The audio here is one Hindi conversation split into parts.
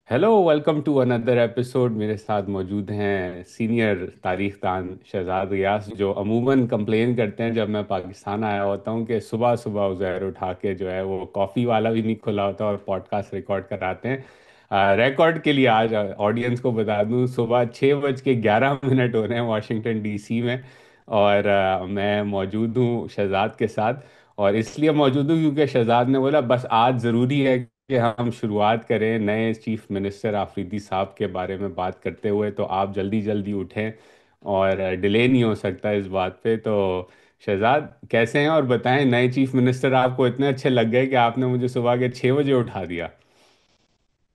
Hello, welcome to another episode. मेरे साथ मौजूद हैं सीनियर तारीख दान शहजाद रियाज, जो अमूमन कंप्लेन करते हैं जब मैं पाकिस्तान आया होता हूँ कि सुबह सुबह उज़ैर उठा के जो है वो कॉफ़ी वाला भी नहीं खुला होता और पॉडकास्ट रिकॉर्ड कराते हैं। रिकॉर्ड के लिए आज ऑडियंस को बता दूँ, सुबह 6:11 हो रहे हैं वाशिंगटन डीसी में। और मैं मौजूद हूँ शहजाद के साथ। और इसलिए मौजूद हूँ क्योंकि शहजाद ने बोला बस आज ज़रूरी है कि हम शुरुआत करें नए चीफ मिनिस्टर आफरीदी साहब के बारे में बात करते हुए। तो आप जल्दी जल्दी उठें और डिले नहीं हो सकता इस बात पे। तो शहजाद कैसे हैं, और बताएं नए चीफ मिनिस्टर आपको इतने अच्छे लग गए कि आपने मुझे सुबह के 6 बजे उठा दिया।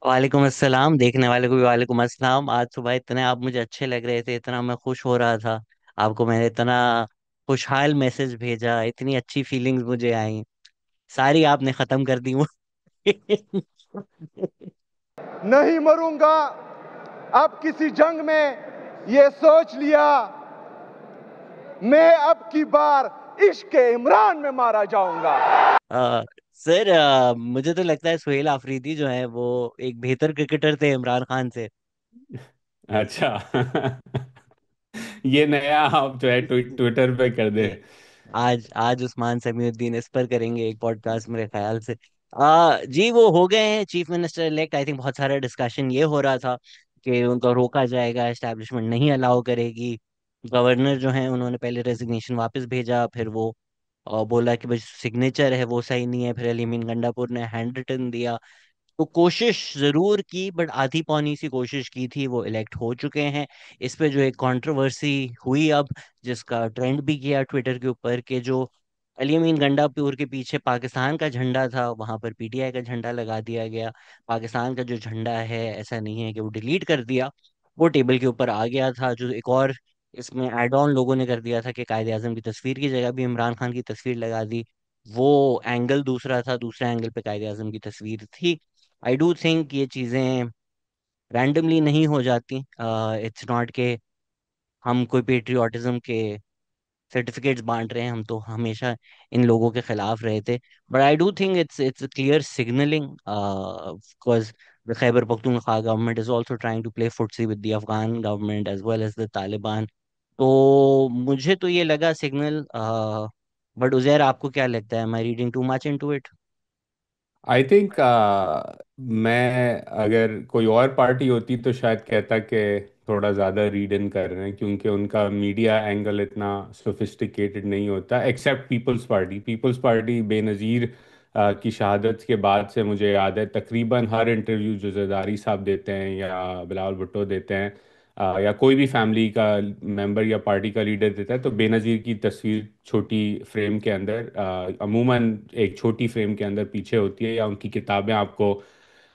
वालेकुम अस्सलाम। देखने वाले को भी वालेकुम अस्सलाम। आज सुबह इतने आप मुझे अच्छे लग रहे थे, इतना मैं खुश हो रहा था। आपको मैंने इतना खुशहाल मैसेज भेजा, इतनी अच्छी फीलिंग्स मुझे आई, सारी आपने खत्म कर दी। नहीं मरूंगा अब किसी जंग में, ये सोच लिया। मैं अब की बार इश्क इमरान में मारा जाऊंगा। आ, सर, मुझे तो लगता है सुहेल आफरीदी जो है वो एक बेहतर क्रिकेटर थे इमरान खान से। अच्छा। ये नया आप जो है ट्विटर पे कर दे। आज आज उस्मान समीउद्दीन इस पर करेंगे एक पॉडकास्ट मेरे ख्याल से। जी, वो हो गए हैं chief minister elect. I think बहुत सारा डिस्कशन ये हो रहा था कि उनको रोका जाएगा, एस्टैब्लिशमेंट नहीं अलाउ करेगी। गवर्नर जो है उन्होंने पहले रेजिग्नेशन वापस भेजा, फिर वो बोला कि बस सिग्नेचर है वो सही नहीं है, फिर अलीमीन गंडापुर ने हैंड रिटन दिया। तो कोशिश जरूर की, बट आधी पौनी सी कोशिश की थी, वो इलेक्ट हो चुके हैं। इस पे जो एक कंट्रोवर्सी हुई अब, जिसका ट्रेंड भी किया ट्विटर के ऊपर, कि जो अली अमीन गंडापुर के पीछे पाकिस्तान का झंडा था वहां पर पीटीआई का झंडा लगा दिया गया। पाकिस्तान का जो झंडा है, ऐसा नहीं है कि वो डिलीट कर दिया, वो टेबल के ऊपर आ गया था। जो एक और इसमें एड ऑन लोगों ने कर दिया था कि कायदे आजम की तस्वीर की जगह भी इमरान खान की तस्वीर लगा दी। वो एंगल दूसरा था, दूसरे एंगल पे कायदे आजम की तस्वीर थी। आई डू थिंक ये चीज़ें रैंडमली नहीं हो जाती। इट्स नॉट के हम कोई पेट्रियाटिज्म के सर्टिफिकेट्स बांट रहे हैं, हम तो हमेशा इन लोगों के खिलाफ रहे थे। But I do think it's clear signalling, because the Khyber Pakhtunkhwa government is also trying to play footsie with the Afghan government as well as the Taliban. तो मुझे तो ये लगा सिग्नल। बट उजैर, आपको क्या लगता है? Am I reading too much into it? I think मैं अगर कोई और पार्टी होती तो शायद कहता कि थोड़ा ज़्यादा रीड इन कर रहे हैं, क्योंकि उनका मीडिया एंगल इतना सोफिस्टिकेटेड नहीं होता। एक्सेप्ट पीपल्स पार्टी बेनज़ीर की शहादत के बाद से मुझे याद है तकरीबन हर इंटरव्यू जो जरदारी साहब देते हैं या बिलावल भुट्टो देते हैं, या कोई भी फैमिली का मेंबर या पार्टी का लीडर देता है, तो बेनज़ीर की तस्वीर छोटी फ्रेम के अंदर, अमूमन एक छोटी फ्रेम के अंदर पीछे होती है, या उनकी किताबें आपको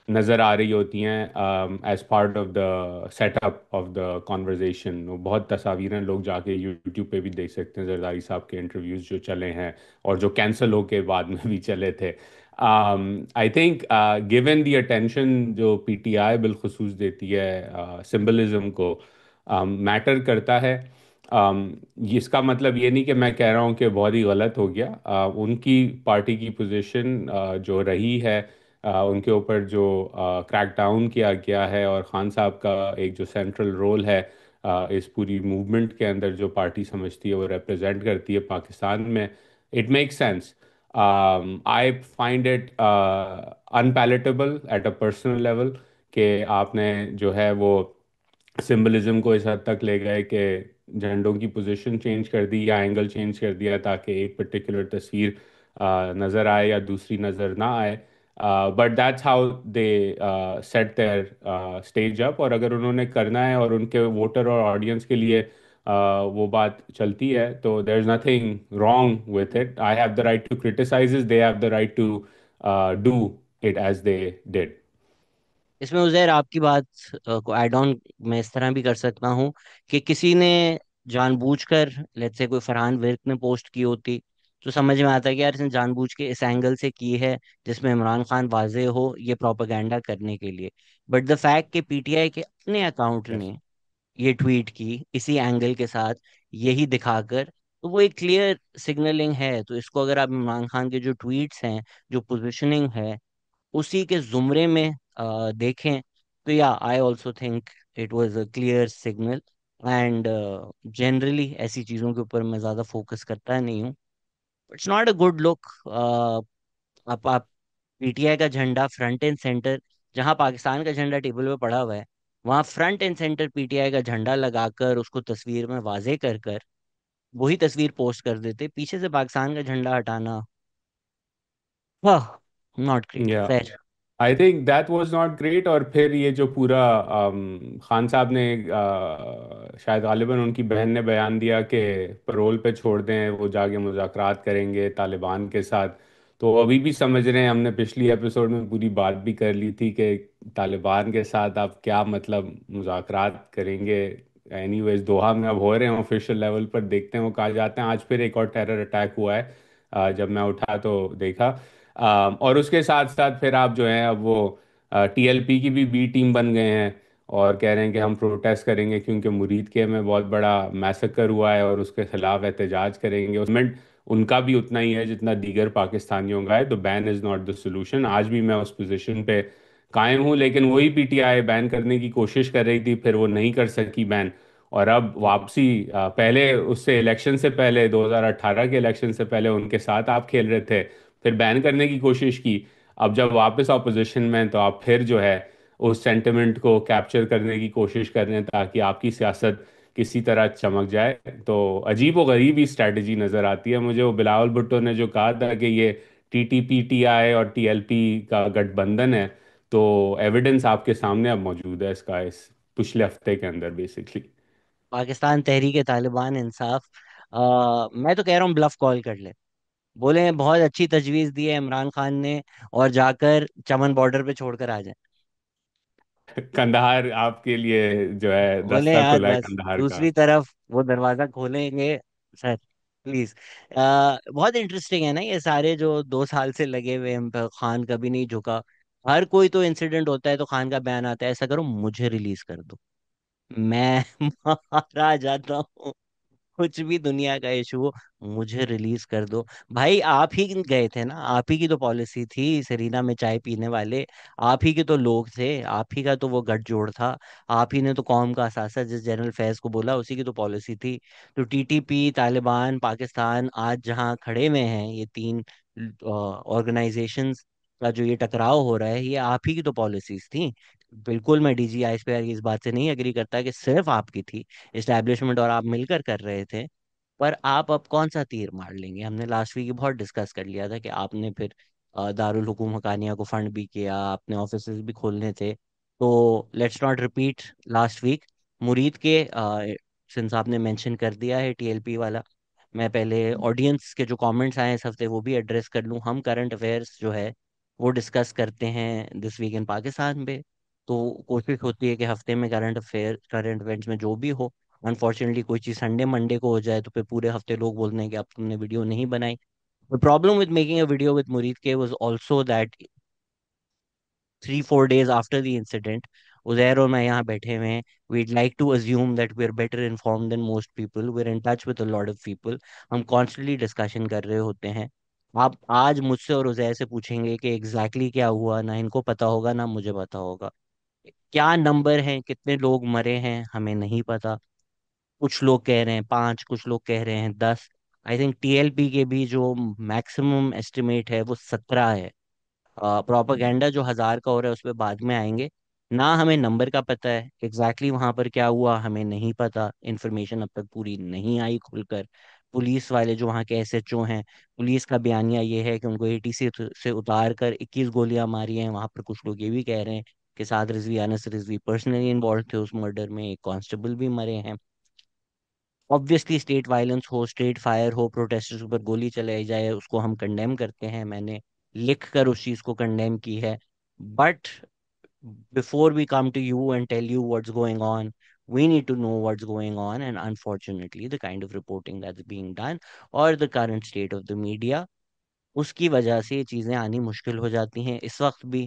नज़र आ रही होती हैं as part of the setup of the conversation. वो बहुत तस्वीरें लोग जाके यूट्यूब पे भी देख सकते हैं, जरदारी साहब के इंटरव्यूज़ जो चले हैं और जो कैंसिल होके बाद में भी चले थे। I think given the attention जो पीटीआई बिलखुसूस देती है सिंबलिज्म को, मैटर करता है। इसका मतलब ये नहीं कि मैं कह रहा हूँ कि बहुत ही गलत हो गया। उनकी पार्टी की पोजीशन जो रही है, उनके ऊपर जो क्रैकडाउन किया गया है, और खान साहब का एक जो सेंट्रल रोल है इस पूरी मूवमेंट के अंदर, जो पार्टी समझती है वो रिप्रेजेंट करती है पाकिस्तान में, it makes sense. I find it unpalatable at a personal level कि आपने जो है वो सिंबलिज्म को इस हद तक ले गए कि झंडों की पोजीशन चेंज कर दी या एंगल चेंज कर दिया ताकि एक पर्टिकुलर तस्वीर नज़र आए या दूसरी नज़र ना आए। But that's how they set their stage up. और अगर उन्होंने करना है और उनके वोटर और ऑडियंस के लिए वो बात चलती है, तो there is nothing wrong with it. I have the right to criticise, they have the right to do it as they did. इसमें उज़ैर आपकी बात को ऐड ऑन मैं इस तरह भी कर सकता हूँ कि किसी ने जानबूझकर, लेट्स से कोई फरहान विर्क ने पोस्ट की होती, तो समझ में आता है कि यार इसने जानबूझ के इस एंगल से की है जिसमें इमरान खान वाजे हो ये प्रोपेगेंडा करने के लिए। बट द फैक्ट कि पीटीआई के अपने अकाउंट यस। ने ये ट्वीट की इसी एंगल के साथ, यही दिखाकर, तो वो एक क्लियर सिग्नलिंग है। तो इसको अगर आप इमरान खान के जो ट्वीट्स हैं, जो पोजिशनिंग है, उसी के जुमरे में देखें, तो या I also think it was a clear signal. And generally ऐसी चीज़ों के ऊपर मैं ज़्यादा फोकस करता नहीं हूँ। It's not a good look. आप पीटीआई का झंडा फ्रंट एंड सेंटर, जहां पाकिस्तान का झंडा टेबल पे पड़ा हुआ है, वहां फ्रंट एंड सेंटर पीटीआई का झंडा लगाकर उसको तस्वीर में वाजे कर कर वही तस्वीर पोस्ट कर देते, पीछे से पाकिस्तान का झंडा हटाना, वाह, नॉट ग्रेट, या खैर। I think that was not great. और फिर ये जो पूरा खान साहब ने शायद गालिबन उनकी बहन ने बयान दिया कि पैरोल पे छोड़ दें, वो जाके मुज़ाकरात करेंगे तालिबान के साथ। तो अभी भी समझ रहे हैं, हमने पिछली एपिसोड में पूरी बात भी कर ली थी कि तालिबान के साथ आप क्या मतलब मुज़ाकरात करेंगे। एनीवेज दोहा में अब हो रहे हैं ऑफिशियल लेवल पर, देखते हैं वो कहाँ जाते हैं। आज फिर एक और टेरर अटैक हुआ है, जब मैं उठा तो देखा। और उसके साथ साथ फिर आप जो हैं अब वो टीएलपी की भी बी टीम बन गए हैं और कह रहे हैं कि हम प्रोटेस्ट करेंगे क्योंकि मुरीद के में बहुत बड़ा मैसेकर हुआ है और उसके खिलाफ एहतजाज करेंगे। उसमें उनका भी उतना ही है जितना दीगर पाकिस्तानियों का है। तो ban is not the solution, आज भी मैं उस पोजीशन पे कायम हूँ। लेकिन वही पीटीआई बैन करने की कोशिश कर रही थी, फिर वो नहीं कर सकी बैन। और अब वापसी, पहले उससे इलेक्शन से पहले 2018 के इलेक्शन से पहले उनके साथ आप खेल रहे थे, फिर बैन करने की कोशिश की। अब जब वापस ऑपोजिशन में हैं, तो आप फिर जो है उस सेंटिमेंट को कैप्चर करने की कोशिश कर रहे हैं ताकि आपकी सियासत किसी तरह चमक जाए। तो अजीब व गरीब ही स्ट्रैटेजी नज़र आती है मुझे। वो बिलावल भुट्टो ने जो कहा था कि ये टीटीपीटीआई और टीएलपी का गठबंधन है, तो एविडेंस आपके सामने अब मौजूद है इसका, इस पिछले हफ्ते के अंदर बेसिकली। पाकिस्तान तहरीक तालिबान इंसाफ, मैं तो कह रहा हूँ ब्लफ कॉल कर ले। बोले बहुत अच्छी तजवीज दी है इमरान खान ने, और जाकर चमन बॉर्डर पे छोड़कर आ जाए। कंधार आपके लिए जो है बोले रास्ता यार खुला है बस कंधार का। दूसरी तरफ वो दरवाजा खोलेंगे सर, प्लीज। बहुत इंटरेस्टिंग है ना ये सारे जो 2 साल से लगे हुए हैं पे, खान कभी नहीं झुका। हर कोई तो इंसिडेंट होता है तो खान का बयान आता है, ऐसा करो मुझे रिलीज कर दो, मैं मारा जाता हूँ, कुछ भी दुनिया का इशू हो, मुझे रिलीज कर दो। भाई आप ही गए थे ना, आप ही की तो पॉलिसी थी सेरीना में चाय पीने वाले, आप ही के तो लोग थे, आप ही का तो वो गठजोड़ था, आप ही ने तो कौम का असासा जिस जनरल फैज को बोला उसी की तो पॉलिसी थी। तो टीटीपी, तालिबान, पाकिस्तान आज जहाँ खड़े हुए हैं, ये तीन ऑर्गेनाइजेशंस का जो ये टकराव हो रहा है, ये आप ही की तो पॉलिसीज थी। बिल्कुल मैं DGI की इस बात से नहीं एग्री करता कि सिर्फ आपकी थी, इस्टेब्लिशमेंट और आप मिलकर कर रहे थे। पर आप अब कौन सा तीर मार लेंगे? हमने लास्ट वीक बहुत डिस्कस कर लिया था कि आपने फिर दारुल हुकूम हकानिया को फंड भी किया, आपने ऑफिसेज भी खोलने थे। तो let's not repeat last week. Mureed के सिंस आपने मेंशन कर दिया है टीएलपी वाला, मैं पहले ऑडियंस के जो कमेंट्स आए इस हफ्ते वो भी एड्रेस कर लूँ। हम करंट अफेयर्स जो है वो डिस्कस करते हैं दिस वीक इन पाकिस्तान पे। तो कोशिश होती है कि हफ्ते में करंट इवेंट्स में जो भी हो, अनफॉर्चुनेटली कोई चीज़ संडे मंडे को हो जाए तो फिर पूरे हफ्ते लोग बोलते हैं कि अब तुमने वीडियो नहीं बनाई। The problem with making a video with मुरीद के was also that 3-4 days after the incident, Uzair और मैं यहाँ बैठे हुए हैं, we'd like to assume that we're better informed than most people, we're in touch with a lot of people, हम constantly discussion कर रहे होते हैं। आप आज मुझसे और उजैर से पूछेंगे कि एग्जैक्टली क्या हुआ, ना इनको पता होगा ना मुझे पता होगा। क्या नंबर है, कितने लोग मरे हैं, हमें नहीं पता। कुछ लोग कह रहे हैं 5, कुछ लोग कह रहे हैं 10। आई थिंक टीएलपी के भी जो मैक्सिमम एस्टिमेट है वो 17 है। प्रोपागेंडा जो 1000 का हो रहा है उस पर बाद में आएंगे। ना हमें नंबर का पता है, एग्जैक्टली वहां पर क्या हुआ हमें नहीं पता, इन्फॉर्मेशन अब तक पूरी नहीं आई खुलकर। पुलिस वाले जो वहाँ के एसएचओ हैं, पुलिस का बयानिया ये है कि उनको एटी से उतार कर 21 गोलियां मारी हैं। वहां पर कुछ लोग ये भी कह रहे हैं कि साद रिजवी, अनस रिजवी पर्सनली इन्वॉल्व थे उस मर्डर में, एक कांस्टेबल भी मरे हैं। ऑब्वियसली स्टेट वायलेंस हो, स्टेट फायर हो, प्रोटेस्टर्स पर गोली चलाई जाए, उसको हम कंडेम करते हैं, मैंने लिख कर उस चीज को कंडेम की है। But before we come to you and tell you what's going on, we need to know what's going on. And unfortunately the kind of reporting that's being done or the current state of the media, उसकी वजह से ये चीज़ें आनी मुश्किल हो जाती हैं। इस वक्त भी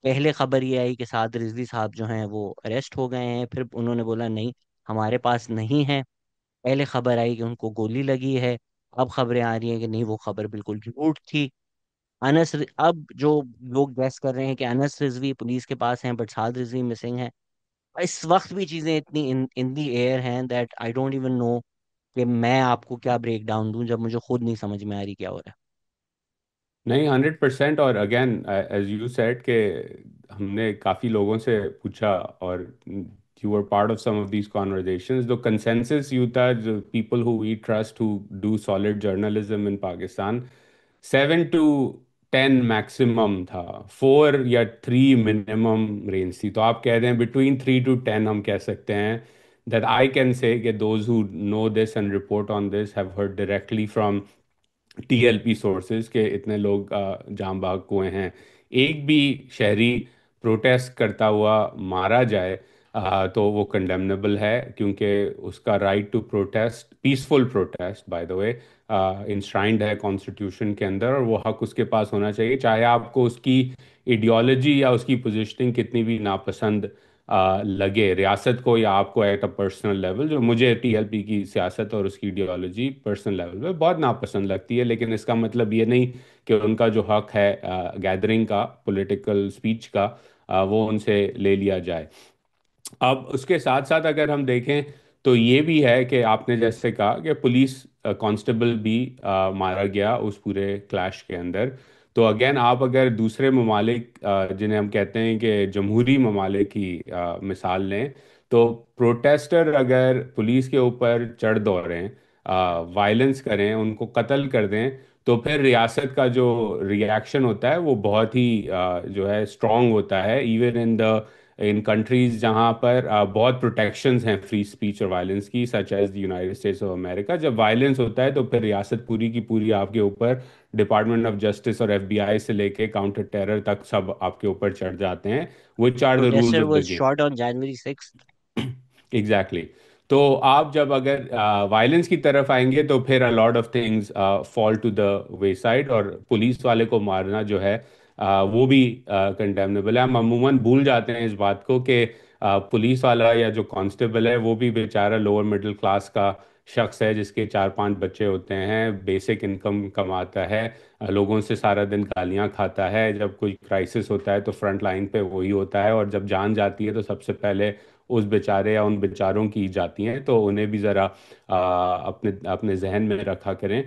पहले खबर ये आई कि साद रिजवी साहब जो हैं वो अरेस्ट हो गए हैं, फिर उन्होंने बोला नहीं हमारे पास नहीं है। पहले खबर आई कि उनको गोली लगी है, अब खबरें आ रही हैं कि नहीं वो खबर बिल्कुल झूठ थी। अब जो लोग गैस कर रहे हैं कि अनस रिजवी पुलिस के पास हैं बट साद रिजवी मिसिंग है, इस वक्त भी चीजें इतनी इन इन दी एयर हैं that I don't even know कि मैं आपको क्या ब्रेक डाउन दूं, जब मुझे खुद नहीं समझ में आ रही क्या हो रहा नहीं, 100%। और अगेन एज यू सेड के हमने काफ़ी लोगों से पूछा, और you were part of some of these conversations. The consensus यू था, जो people who we trust who do solid journalism in Pakistan, 7 to 10 maximum था, 4 या 3 मिनिमम रेंज थी। तो आप कह रहे हैं बिटवीन 3 to 10 हम कह सकते हैं। दैट आई कैन से कि those who know this and report on this have heard directly from TLP sources के इतने लोग जाम बाग हुए हैं। एक भी शहरी प्रोटेस्ट करता हुआ मारा जाए तो वो कंडेमनेबल है, क्योंकि उसका right to protest, peaceful protest by the way, enshrined है कॉन्स्टिट्यूशन के अंदर, और वो हक उसके पास होना चाहिए, चाहे आपको उसकी आइडियोलॉजी या उसकी पोजीशनिंग कितनी भी नापसंद लगे रियासत को या आपको एट अ पर्सनल लेवल। जो मुझे टीएलपी की सियासत और उसकी आइडियोलॉजी पर्सनल लेवल पे बहुत नापसंद लगती है, लेकिन इसका मतलब ये नहीं कि उनका जो हक है गैदरिंग का, पॉलिटिकल स्पीच का, वो उनसे ले लिया जाए। अब उसके साथ साथ अगर हम देखें तो ये भी है कि आपने जैसे कहा कि पुलिस कांस्टेबल भी मारा गया उस पूरे क्लैश के अंदर। तो अगेन आप अगर दूसरे ममालिक जिन्हें हम कहते हैं कि जमहूरी ममालिक की मिसाल लें, तो प्रोटेस्टर अगर पुलिस के ऊपर चढ़ दौड़ें, वायलेंस करें, उनको कत्ल कर दें, तो फिर रियासत का जो रिएक्शन होता है वो बहुत ही जो है स्ट्रांग होता है। इवन इन कंट्रीज जहाँ पर बहुत प्रोटेक्शंस हैं फ्री स्पीच और वायलेंस की, such as the United States of America, जब वायलेंस होता है तो फिर रियासत पूरी की पूरी आपके ऊपर, डिपार्टमेंट ऑफ जस्टिस और एफबीआई से लेके काउंटर टेरर तक सब आपके ऊपर चढ़ जाते हैं। विच है। Are the rules protester of the was game. Shot on January 6th। Exactly exactly. तो आप जब अगर वायलेंस की तरफ आएंगे तो फिर a lot of things fall to the wayside, और पुलिस वाले को मारना जो है वो भी कंडेमनेबल है। हम अमूमन भूल जाते हैं इस बात को कि पुलिस वाला या जो कांस्टेबल है वो भी बेचारा लोअर मिडिल क्लास का शख्स है, जिसके 4-5 बच्चे होते हैं, बेसिक इनकम कमाता है, लोगों से सारा दिन गालियां खाता है। जब कोई क्राइसिस होता है तो फ्रंट लाइन पे वही होता है, और जब जान जाती है तो सबसे पहले उस बेचारे या उन बेचारों की जाती हैं। तो उन्हें भी ज़रा अपने अपने जहन में रखा करें।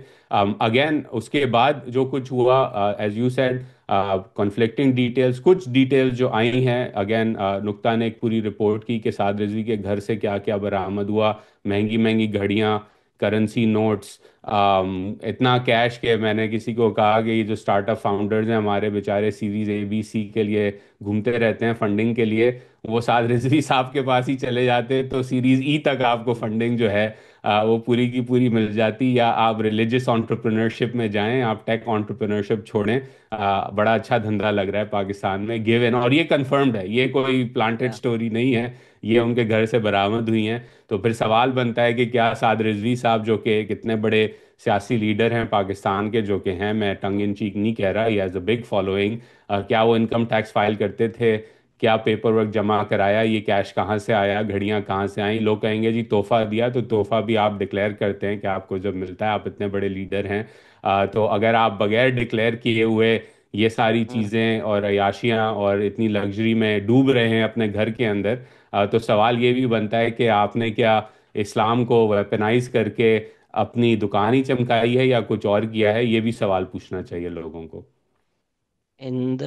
अगेन उसके बाद जो कुछ हुआ, as you said, conflicting details, कुछ डिटेल्स जो आई हैं, अगेन नुक्ता ने एक पूरी रिपोर्ट की कि साद रिजवी के घर से क्या क्या बरामद हुआ। महंगी महंगी घड़ियां, करेंसी नोट्स, इतना कैश के मैंने किसी को कहा कि ये जो स्टार्टअप फाउंडर्स हैं हमारे, बेचारे सीरीज ABC के लिए घूमते रहते हैं फंडिंग के लिए, वो साद रिजवी साहब के पास ही चले जाते तो सीरीज तक आपको फंडिंग जो है वो पूरी की पूरी मिल जाती। या आप रिलीजियस एंटरप्रेन्योरशिप में जाएं, आप टेक एंटरप्रेन्योरशिप छोड़ें, बड़ा अच्छा धंधा लग रहा है पाकिस्तान में, गिव इन, और ये कंफर्म्ड है, ये कोई प्लांटेड स्टोरी नहीं है, ये उनके घर से बरामद हुई हैं। तो फिर सवाल बनता है कि क्या साद रिजवी साहब, जो कि कितने बड़े सियासी लीडर हैं पाकिस्तान के, जो कि हैं, मैं टंग इन चीक नहीं कह रहा, he has a big following, क्या वो इनकम टैक्स फाइल करते थे, क्या पेपर वर्क जमा कराया, ये कैश कहाँ से आया, घड़ियां कहाँ से आई? लोग कहेंगे जी तोहफा दिया, तो तोहफा भी आप डिक्लेयर करते हैं कि आपको जब मिलता है, आप इतने बड़े लीडर हैं। तो अगर आप बगैर डिक्लेयर किए हुए ये सारी हम्म। चीज़ें और अयाशियाँ और इतनी लग्जरी में डूब रहे हैं अपने घर के अंदर, तो सवाल ये भी बनता है कि आपने क्या इस्लाम को वेपनाइज करके अपनी दुकान ही चमकाई है, या कुछ और किया है? ये भी सवाल पूछना चाहिए लोगों को। In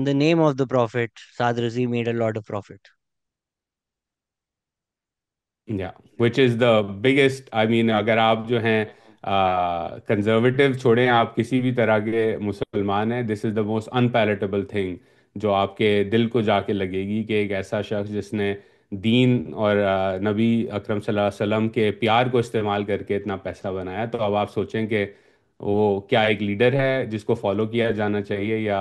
the name of the prophet, Saad Razi made a lot of profit. या which is the biggest, I mean, अगर आप जो हैं कंजर्वेटिव छोड़ें, आप किसी भी तरह के मुसलमान हैं, this is the most unpalatable thing जो आपके दिल को जाके लगेगी, कि एक ऐसा शख्स जिसने दीन और नबी अकरम सल्लल्लाहु अलैहि वसल्लम के प्यार को इस्तेमाल करके इतना पैसा बनाया। तो अब आप सोचें कि वो क्या एक लीडर है जिसको फॉलो किया जाना चाहिए, या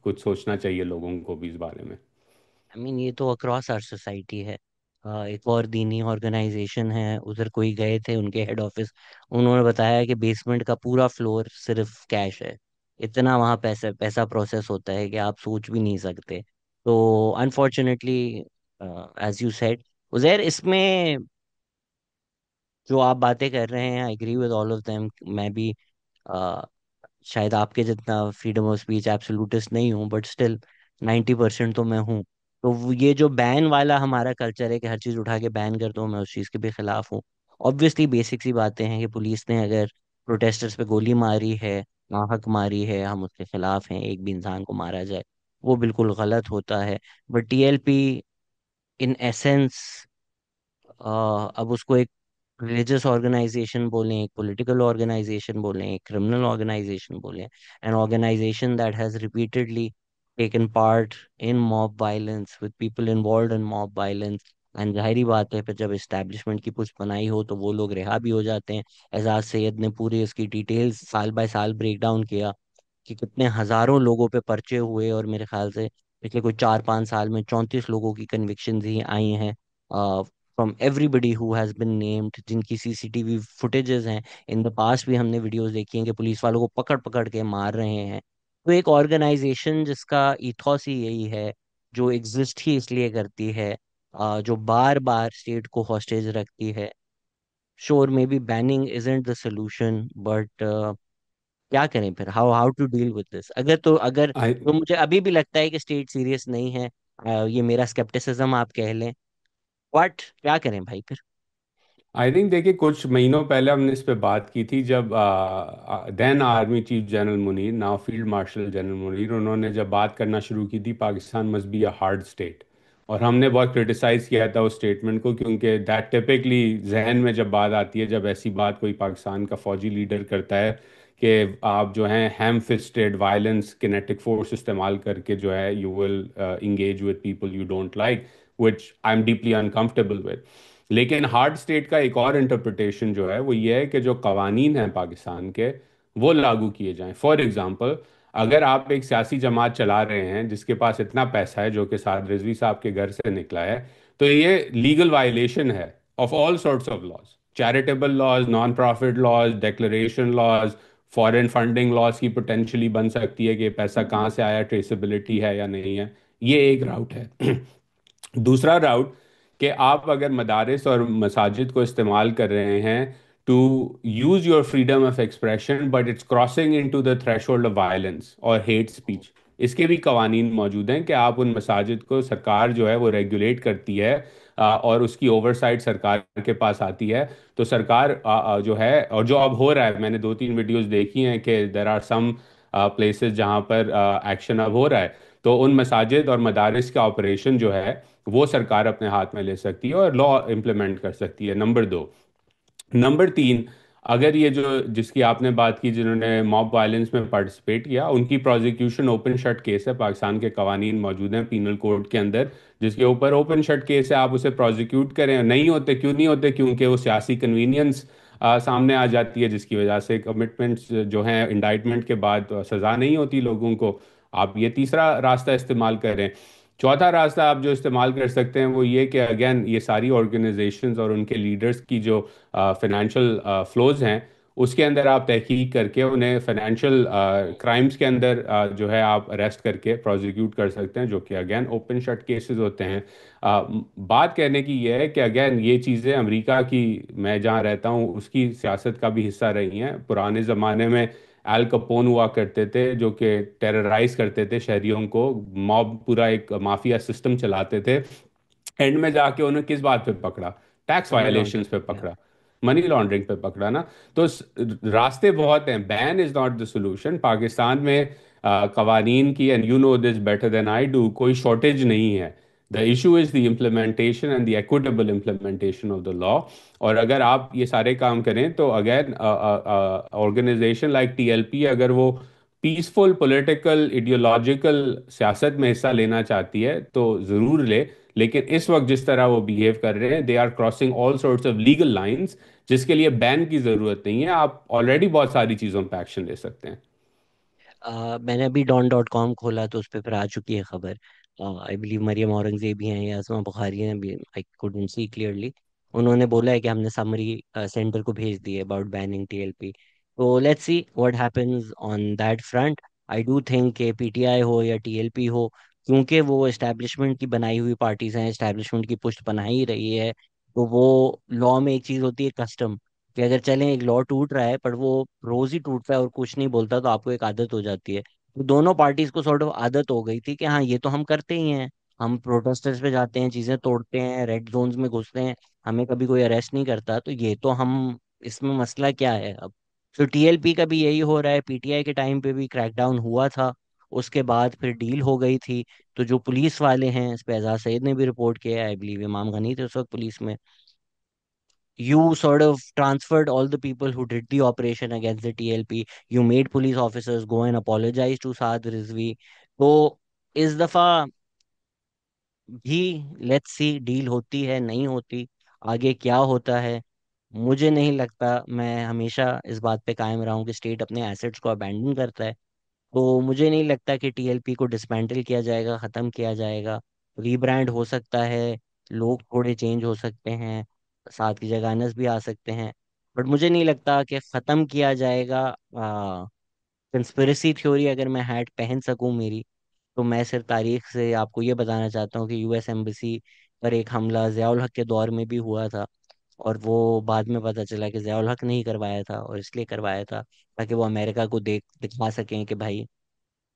कुछ सोचना चाहिए लोगों को भी इस बारे में। आई मीन ये तो अक्रॉस आवर सोसाइटी है। एक और दीनी ऑर्गेनाइजेशन है, उधर कोई गए थे उनके हेड ऑफिस, उन्होंने बताया कि बेसमेंट का पूरा फ्लोर सिर्फ कैश है। इतना वहाँ पैसा पैसा प्रोसेस होता है कि आप सोच भी नहीं सकते। तो unfortunately, as you said Uzair, इसमें जो आप बातें कर रहे हैं I agree with all of them. मैं भी शायद आपके जितना फ्रीडम ऑफ स्पीच एब्सोल्यूटिस्ट नहीं हूँ, बट स्टिल 90% तो मैं हूँ। तो ये जो बैन वाला हमारा कल्चर है कि हर चीज़ उठा के बैन कर दो, मैं उस चीज़ के भी खिलाफ हूँ। ऑब्वियसली बेसिक सी बातें हैं कि पुलिस ने अगर प्रोटेस्टर्स पे गोली मारी है, नाहक मारी है, हम उसके खिलाफ हैं, एक भी इंसान को मारा जाए वो बिल्कुल गलत होता है। बट टीएलपी इन एसेंस, अब उसको एक रिलीजियस ऑर्गेनाइजेशन बोलें, एक पॉलिटिकल ऑर्गेनाइजेशन बोलें, एक क्रिमिनल ऑर्गेनाइजेशन बोलें, an organisation that has repeatedly taken part in mob violence with people involve in mob violence. And जाहिर बात है फिर जब इस्टेब्लिशमेंट की कुछ बनाई हो तो वो लोग रिहा भी हो जाते हैं। एजाज सैयद ने पूरी उसकी डिटेल्स साल बाय साल ब्रेक डाउन किया कि कितने हजारों लोगों पे पर्चे हुए, और मेरे ख्याल से पिछले कोई 4-5 साल में 34 लोगों की कन्विक्शन ही आई हैं from everybody who has been named, जिनकी सीसीटीवी फुटेजेस हैं। इन द पास्ट भी हमने वीडियोस देखी हैं कि पुलिस वालों को पकड़ पकड़ के मार रहे हैं। तो एक ऑर्गेनाइजेशन जिसका इथॉस ही यही है, जो एग्जिस्ट ही इसलिए करती है, जो बार बार स्टेट को हॉस्टेज रखती है। Sure may be banning isn't the solution, but क्या करें फिर, how how to deal with this? अगर आई तो मुझे अभी भी लगता है कि स्टेट सीरियस नहीं है। ये मेरा स्केप्टिसिज्म आप कह लें, बट क्या करें भाई फिर? आई थिंक देखिए, कुछ महीनों पहले हमने इस पे बात की थी जब then army chief general Munir, now field marshal general Munir, उन्होंने जब बात करना शुरू की थी Pakistan must be a hard state. और हमने बहुत क्रिटिसाइज किया था उस स्टेटमेंट को, क्योंकि दैट टिपिकली जहन में जब बात आती है, जब ऐसी बात कोई पाकिस्तान का फौजी लीडर करता है कि आप जो हैं हैम फिस्टेड वायलेंस किनेटिक फोर्स इस्तेमाल करके जो है you will engage with people you don't like, which I am deeply uncomfortable with. लेकिन हार्ड स्टेट का एक और इंटरप्रिटेशन जो है वो ये है कि जो कवानीन हैं पाकिस्तान के, वो लागू किए जाएं। फॉर एग्जांपल, अगर आप एक सियासी जमात चला रहे हैं जिसके पास इतना पैसा है, जो कि साद रिजवी साहब के घर से निकला है, तो ये लीगल वायलेशन है of all sorts of laws, charitable laws, non profit laws, declaration laws, foreign funding laws की पोटेंशली बन सकती है कि पैसा कहाँ से आया, ट्रेसेबिलिटी है या नहीं है। ये एक राउट है। दूसरा राउट, कि आप अगर मदारिस और मसाजिद को इस्तेमाल कर रहे हैं to use your freedom of expression but it's crossing into the threshold of violence और हेट स्पीच, इसके भी कवानीन मौजूद हैं कि आप उन मसाजिद को, सरकार जो है वो रेगुलेट करती है और उसकी ओवरसाइट सरकार के पास आती है। तो सरकार जो है, और जो अब हो रहा है, मैंने 2-3 वीडियोस देखी हैं कि देर आर सम प्लेसेस जहाँ पर एक्शन अब हो रहा है। तो उन मसाजिद और मदारिस का ऑपरेशन जो है वो सरकार अपने हाथ में ले सकती है और लॉ इम्प्लीमेंट कर सकती है। नंबर दो। नंबर तीन, अगर ये जो जिसकी आपने बात की, जिन्होंने मॉब वायलेंस में पार्टिसिपेट किया, उनकी प्रोसिक्यूशन ओपन शट केस है, पाकिस्तान के कवानीन मौजूद हैं पीनल कोड के अंदर जिसके ऊपर ओपन शट केस है, आप उसे प्रोसिक्यूट करें। नहीं होते, क्यों नहीं होते? क्योंकि वो सियासी कन्वीनियंस सामने आ जाती है, जिसकी वजह से कमिटमेंट्स जो हैं इंडाइटमेंट के बाद सज़ा नहीं होती लोगों को। आप ये तीसरा रास्ता इस्तेमाल करें। चौथा रास्ता आप जो इस्तेमाल कर सकते हैं वो ये कि अगेन ये सारी ऑर्गेनाइजेशंस और उनके लीडर्स की जो फाइनेंशियल फ्लोज हैं, उसके अंदर आप तहकीक करके उन्हें फाइनेंशियल क्राइम्स के अंदर जो है आप अरेस्ट करके प्रोसिक्यूट कर सकते हैं, जो कि अगेन ओपन शट केसेस होते हैं। बात कहने की ये है कि अगेन ये चीज़ें अमेरिका की, मैं जहाँ रहता हूँ उसकी सियासत का भी हिस्सा रही हैं। पुराने ज़माने में एल कपोन हुआ करते थे जो कि टेरराइज करते थे शहरियों को, मॉब पूरा एक माफिया सिस्टम चलाते थे। एंड में जाके उन्हें किस बात पे पकड़ा? टैक्स मनी वायलेशंस लॉन्ड्रिंग पे या। पकड़ा, मनी लॉन्ड्रिंग पे पकड़ा ना। तो रास्ते बहुत हैं, ban is not the solution. Pakistan में कवानीन की, and you know this better than I do, कोई शॉर्टेज नहीं है। The issue is the implementation and the equitable implementation of the law. और अगर आप ये सारे काम करें तो अगेन ऑर्गेनाइजेशन लाइक टीएलपी, अगर वो पीसफुल पॉलिटिकल आइडियोलॉजिकल सियासत में हिस्सा लेना चाहती है तो ज़रूर ले। लेकिन इस वक्त जिस तरह वो बिहेव कर रहे हैं, they are crossing all sorts of legal lines, जिसके लिए बैन की ज़रूरत नहीं है। आप ऑलरेडी बहुत सारी चीज़ों पर एक्शन ले सकते हैं। मैंने अभी डॉन.कॉम खोला तो उस पर फिर आ चुकी है खबर। आई बिलीव मरियम औरंगजेबी हैं या असमा बुखारी हैं, भी आई कुडंट सी क्लियरली। उन्होंने बोला है कि हमने समरी सेंटर को भेज दी है अबाउट बैनिंग टीएलपी। तो let's see what happens on that front. I do think कि पीटीआई हो या टीएलपी हो, क्योंकि वो एस्टैब्लिशमेंट की बनाई हुई पार्टीज हैं, एस्टैब्लिशमेंट की पुष्ट बना ही रही है, तो वो लॉ में एक चीज होती है कस्टम, कि अगर चलें एक लॉ टूट रहा है पर वो रोज ही टूटता है और कुछ नहीं बोलता, तो आपको एक आदत हो जाती है। तो दोनों पार्टीज को सॉर्ट ऑफ आदत हो गई थी कि हाँ ये तो हम करते ही हैं, हम प्रोटेस्टर्स पे जाते हैं, चीजें तोड़ते हैं, रेड जोन्स में घुसते हैं, हमें कभी कोई अरेस्ट नहीं करता, तो ये तो हम, इसमें मसला क्या है अब। तो टीएलपी का भी यही हो रहा है, पीटीआई के टाइम पे भी क्रैकडाउन हुआ था, उसके बाद फिर डील हो गई थी। तो जो पुलिस वाले हैं, इस पे एजाज सईद ने भी रिपोर्ट किया है, आई बिलीव इमाम गनी थे उस वक्त पुलिस में, you sort of transferred all the people who did the operation against the TLP. You made police officers go and apologize to Saad Rizvi. तो इस दफा भी लेट्स सी डील होती है नहीं होती, आगे क्या होता है। मुझे नहीं लगता, मैं हमेशा इस बात पे कायम रहा हूं कि स्टेट अपने एसेट्स को अबैंडन करता है। तो मुझे नहीं लगता कि टीएलपी को डिसमेंटल किया जाएगा, खत्म किया जाएगा। रीब्रांड हो सकता है, लोग थोड़े चेंज हो सकते हैं, साथ की जगह अनस भी आ सकते हैं, बट मुझे नहीं लगता कि खत्म किया जाएगा। कंस्पिरेसी थ्योरी अगर मैं हैट पहन सकूं मेरी, तो मैं सिर्फ तारीख से आपको ये बताना चाहता हूँ कि यूएस एम्बेसी पर एक हमला ज़ियाउल हक के दौर में भी हुआ था, और वो बाद में पता चला कि ज़ियाउल हक ने ही करवाया था, और इसलिए करवाया था ताकि वो अमेरिका को देख दिखा सकें कि भाई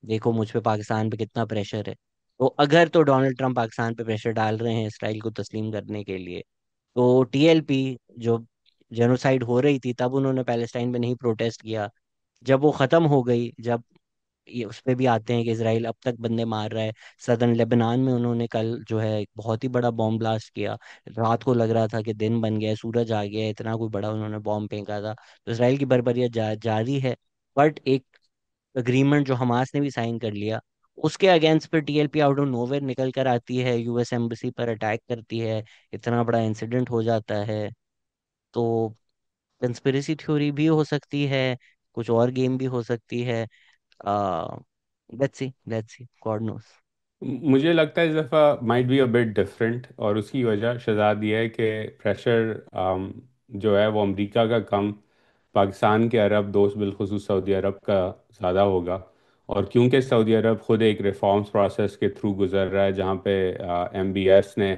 देखो मुझ पे पाकिस्तान पे कितना प्रेशर है। तो अगर तो डोनाल्ड ट्रंप पाकिस्तान पे प्रेशर डाल रहे हैं इसराइल को तस्लीम करने के लिए, तो टीएलपी जो जेनोसाइड हो रही थी तब उन्होंने पैलेस्टाइन पे नहीं प्रोटेस्ट किया। जब वो खत्म हो गई, जब ये उस पे भी आते हैं कि इसराइल अब तक बंदे मार रहा है, सदर्न लेबनान में उन्होंने कल जो है एक बहुत ही बड़ा बॉम्ब ब्लास्ट किया, रात को लग रहा था कि दिन बन गया है, सूरज आ गया है, इतना कोई बड़ा उन्होंने बॉम्ब फेंका था। तो इसराइल की बर्बरियत जारी है। बट एक अग्रीमेंट जो हमास ने भी साइन कर लिया, उसके अगेंस्ट पे टीएलपी आउट ऑफ नोवेयर निकल कर आती है, यूएस एम्बेसी पर अटैक करती है, इतना बड़ा इंसिडेंट हो जाता है। तो कंस्पिरेसी थ्योरी भी हो सकती है, कुछ और गेम भी हो सकती है। आ लेट्स सी, गॉड नोस। मुझे लगता है इस दफ़ा might be a bit different, और उसकी वजह शहजाद ये है कि प्रेशर जो है वो अमेरिका का कम, पाकिस्तान के अरब दोस्त बिलखुसूस सऊदी अरब का ज़्यादा होगा। और क्योंकि सऊदी अरब खुद एक रिफॉर्म्स प्रोसेस के थ्रू गुजर रहा है, जहाँ पे एमबीएस ने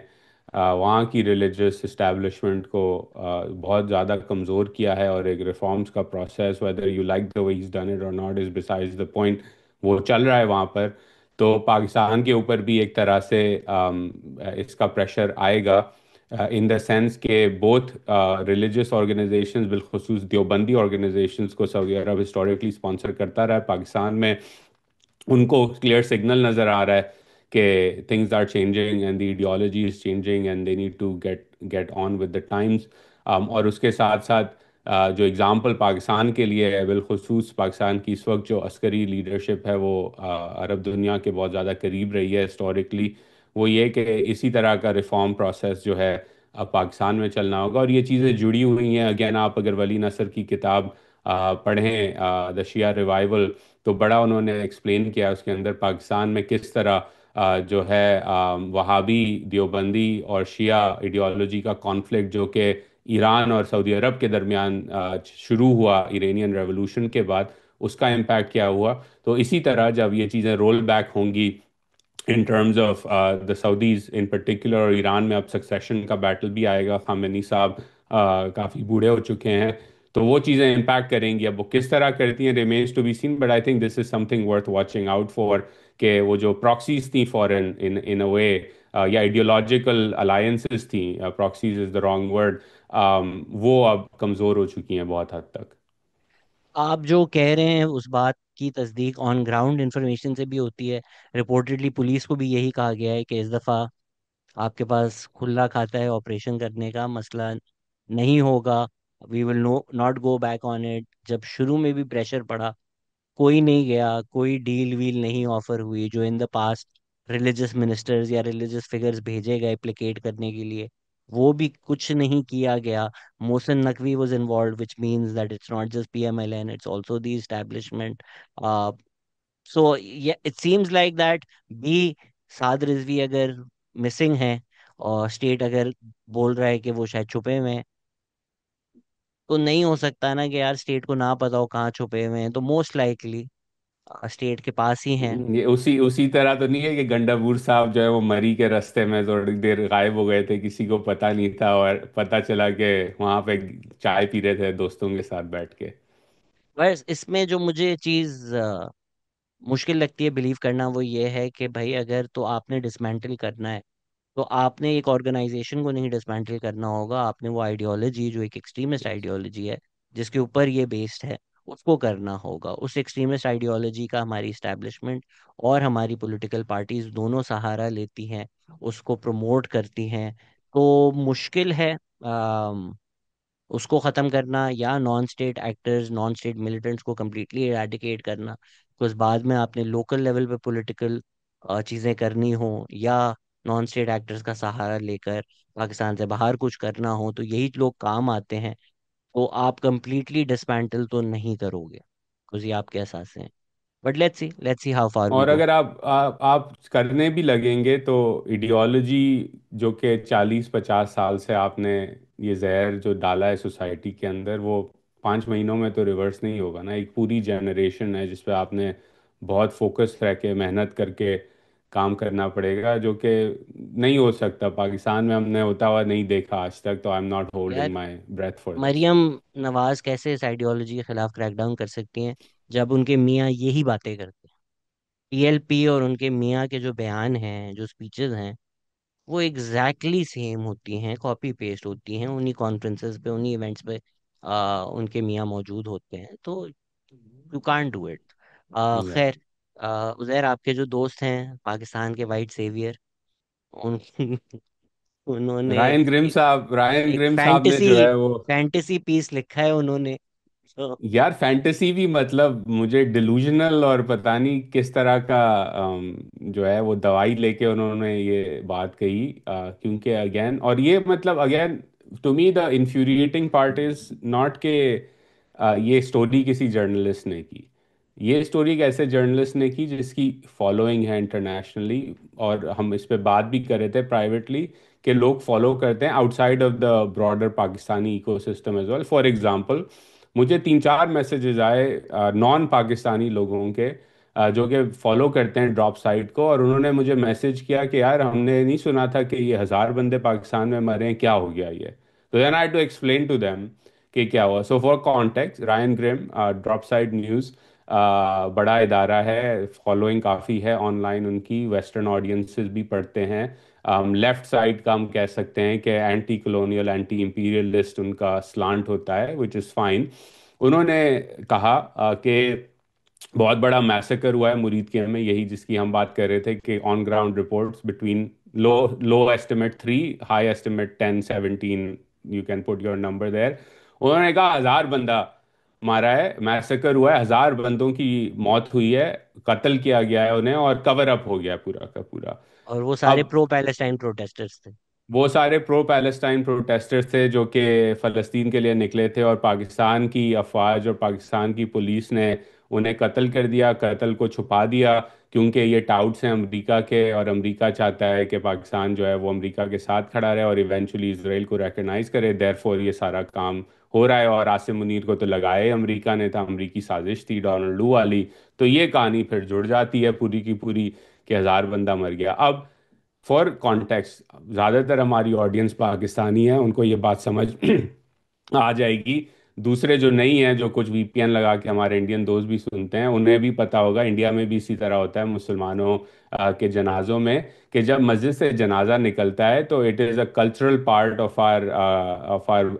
वहाँ की रिलीजियस इस्टेब्लिशमेंट को बहुत ज़्यादा कमज़ोर किया है, और एक रिफॉर्म्स का process, whether you like the way is done it or not is besides the point, वो चल रहा है वहाँ पर। तो पाकिस्तान के ऊपर भी एक तरह से इसका प्रेशर आएगा, इन द सेंस के बोथ रिलीजियस ऑर्गेनाइजेशंस, बिलखुसूस देवबंदी ऑर्गेनाइजेशंस को सऊदी अरब हिस्टोरिकली स्पॉन्सर करता रहा है। पाकिस्तान में उनको क्लियर सिग्नल नज़र आ रहा है कि things are changing and the ideology is changing and they need to get get on with the times. और उसके साथ साथ जो एग्ज़ाम्पल पाकिस्तान के लिए है, बिलखुसूस पाकिस्तान की इस वक्त जो अस्करी लीडरशिप है वो अरब दुनिया के बहुत ज़्यादा करीब रही है हिस्टोरिकली, वो ये कि इसी तरह का रिफॉर्म प्रोसेस जो है अब पाकिस्तान में चलना होगा। और ये चीज़ें जुड़ी हुई हैं। अगेन आप अगर वली नसर की किताब पढ़ें, द शिया रिवाइवल, तो बड़ा उन्होंने एक्सप्लेन किया उसके अंदर पाकिस्तान में किस तरह जो है वहाबी देवबंदी और शिया आइडियोलॉजी का कॉन्फ्लिक्ट जो कि ईरान और सऊदी अरब के दरमियान शुरू हुआ इरानियन रेवोल्यूशन के बाद, उसका इम्पैक्ट क्या हुआ। तो इसी तरह जब ये चीज़ें रोल बैक होंगी in terms of the Saudis in particular, और ईरान में अब सक्सेशन का बैटल भी आएगा, खामेनी साहब काफ़ी बूढ़े हो चुके हैं, तो वो चीज़ें इम्पैक्ट करेंगी। अब वो किस तरह करती हैं remains to be seen, but I think this is something worth watching out for, कि वो जो प्रॉक्सीज थी फॉरेन इन इन अ वे, या आइडियोलॉजिकल अलायंसेस थी, proxies is the wrong word, वो अब कमज़ोर हो चुकी हैं बहुत हद तक। आप जो कह रहे हैं उस बात की तस्दीक ऑन ग्राउंड इंफॉर्मेशन से भी होती है। रिपोर्टेडली पुलिस को भी यही कहा गया है कि इस दफ़ा आपके पास खुला खाता है ऑपरेशन करने का, मसला नहीं होगा। We will no not go back on it. जब शुरू में भी प्रेशर पड़ा, कोई नहीं गया, कोई डील वील नहीं ऑफर हुई, जो in the past religious ministers या रिलीजियस फिगर्स भेजे गए प्लेकेट करने के लिए, वो भी कुछ नहीं किया गया। Mohsin Naqvi was involve, which means that it's not just PMLN, it's also the establishment. So it seems like that be Saad Rizvi अगर मिसिंग है, और स्टेट अगर बोल रहा है कि वो शायद छुपे हुए हैं, तो नहीं हो सकता ना कि यार स्टेट को ना पता हो कहाँ छुपे हुए हैं। तो मोस्ट लाइकली स्टेट के पास ही हैं। ये उसी उसी तरह तो नहीं है कि गंडापुर साहब जो है वो मरी के रास्ते में थोड़ी देर गायब हो गए थे, किसी को पता नहीं था, और पता चला कि वहां पे चाय पी रहे थे दोस्तों के साथ बैठ के। बस इसमें जो मुझे चीज़ मुश्किल लगती है बिलीव करना, वो ये है कि भाई अगर तो आपने डिसमेंटल करना है, तो आपने एक ऑर्गेनाइजेशन को नहीं डिसमेंटल करना होगा, आपने वो आइडियोलॉजी जो एक एक्सट्रीमिस्ट आइडियोलॉजी है जिसके ऊपर ये बेस्ड है, उसको करना होगा। उस एक्सट्रीमिस्ट आइडियोलॉजी का हमारी इस्टेब्लिशमेंट और हमारी पॉलिटिकल पार्टीज दोनों सहारा लेती हैं, उसको प्रमोट करती हैं। तो मुश्किल है उसको ख़त्म करना, या non state actors, non state militants को कम्प्लीटली इरेडिकेट करना। कुछ बाद में आपने लोकल लेवल पे पॉलिटिकल चीज़ें करनी हो, या नॉन स्टेट एक्टर्स का सहारा लेकर पाकिस्तान से बाहर कुछ करना हो, तो यही लोग काम आते हैं। तो आप कम्प्लीटली डिसमेंटल तो नहीं करोगे, कुछ ये आपके एहसास हैं। But let's see how far we और गो। अगर आप करने भी लगेंगे तो इडियोलॉजी जो कि 40-50 साल से आपने ये जहर जो डाला है सोसाइटी के अंदर, वो 5 महीनों में तो रिवर्स नहीं होगा ना। एक पूरी जनरेशन है जिस पे आपने बहुत फोकस रह के मेहनत करके काम करना पड़ेगा, जो कि नहीं हो सकता। पाकिस्तान में हमने होता हुआ नहीं देखा आज तक, तो आई एम नॉट होल्डिंग यार, my breath for this. Maryam Nawaz कैसे इस आइडियोलॉजी के खिलाफ क्रैकडाउन कर सकती हैं जब उनके मियाँ यही बातें करते हैं? पीएलपी और उनके मियाँ के जो बयान हैं, जो स्पीचेस हैं, वो एग्जैक्टली सेम होती हैं, कॉपी पेस्ट होती हैं। उन्हीं कॉन्फ्रेंसेस पे, उन्हीं इवेंट्स पे उनके मियाँ मौजूद होते हैं। तो यू कांट डू इट। खैर, उज़ैर, आपके जो दोस्त हैं पाकिस्तान के वाइट सेवियर, उन उन्होंने एक, रायन एक ग्रिम साहब ने फैंटेसी जो है वो, फैंटेसी पीस लिखा है उन्होंने। तो यार फैंटेसी भी मतलब मुझे डिलूजनल और पता नहीं किस तरह का जो है वो दवाई लेके उन्होंने ये बात कही। क्योंकि अगेन, और ये मतलब again, to me the infuriating part is not के ये स्टोरी किसी जर्नलिस्ट ने की। ये स्टोरी एक ऐसे जर्नलिस्ट ने की जिसकी फॉलोइंग है इंटरनेशनली, और हम इस पे बात भी कर रहे थे प्राइवेटली कि लोग फॉलो करते हैं outside of the broader Pakistani ecosystem as well. For example, मुझे 3-4 मैसेजेस आए नॉन पाकिस्तानी लोगों के, जो कि फॉलो करते हैं ड्रॉप साइट को, और उन्होंने मुझे मैसेज किया कि यार हमने नहीं सुना था कि ये 1,000 बंदे पाकिस्तान में मरे हैं, क्या हो गया ये। तो then I to explain to them कि क्या हुआ। So for context, Ryan Grim Drop Site News बड़ा इदारा है, फॉलोइंग काफ़ी है ऑनलाइन उनकी, वेस्टर्न ऑडियंसेस भी पढ़ते हैं। लेफ्ट साइड का हम कह सकते हैं कि एंटी कॉलोनियल, एंटी इंपीरियलिस्ट उनका स्लांट होता है, विच इज़ फाइन। उन्होंने कहा कि बहुत बड़ा मैसेकर हुआ है मुरीदके में, यही जिसकी हम बात कर रहे थे कि on ground reports between low low estimate 3, high estimate 10-17, you can put your number there. उन्होंने कहा 1,000 बंदा मारा है, मैसेकर हुआ है, 1,000 बंदों की मौत हुई है, कत्ल किया गया है उन्हें, और कवर अप हो गया है पूरा का पूरा। और वो सारे अब प्रो पैलेस्टाइन प्रोटेस्टर्स थे। वो सारे प्रो पैलेस्टाइन प्रोटेस्टर्स थे जो कि फ़लस्तीन के लिए निकले थे, और पाकिस्तान की अफवाज और पाकिस्तान की पुलिस ने उन्हें कत्ल कर दिया, कत्ल को छुपा दिया, क्योंकि ये टाउट्स हैं अमेरिका के, और अमेरिका चाहता है कि पाकिस्तान जो है वो अमेरिका के साथ खड़ा रहे और इवेंचुअली इसराइल को रिकग्नाइज करे। देयरफॉर ये सारा काम हो रहा है, और आसिम मुनीर को तो लगाए अमेरिका ने था, अमेरिकी साजिश थी डोनाल्ड लू वाली। तो ये कहानी फिर जुड़ जाती है पूरी की पूरी कि 1,000 बंदा मर गया। अब फॉर कॉन्टेक्स्ट, ज़्यादातर हमारी ऑडियंस पाकिस्तानी है, उनको ये बात समझ आ जाएगी। दूसरे जो नहीं है, जो कुछ वीपीएन लगा के हमारे इंडियन दोस्त भी सुनते हैं, उन्हें भी पता होगा इंडिया में भी इसी तरह होता है मुसलमानों के जनाजों में, कि जब मस्जिद से जनाजा निकलता है तो it is a cultural part of our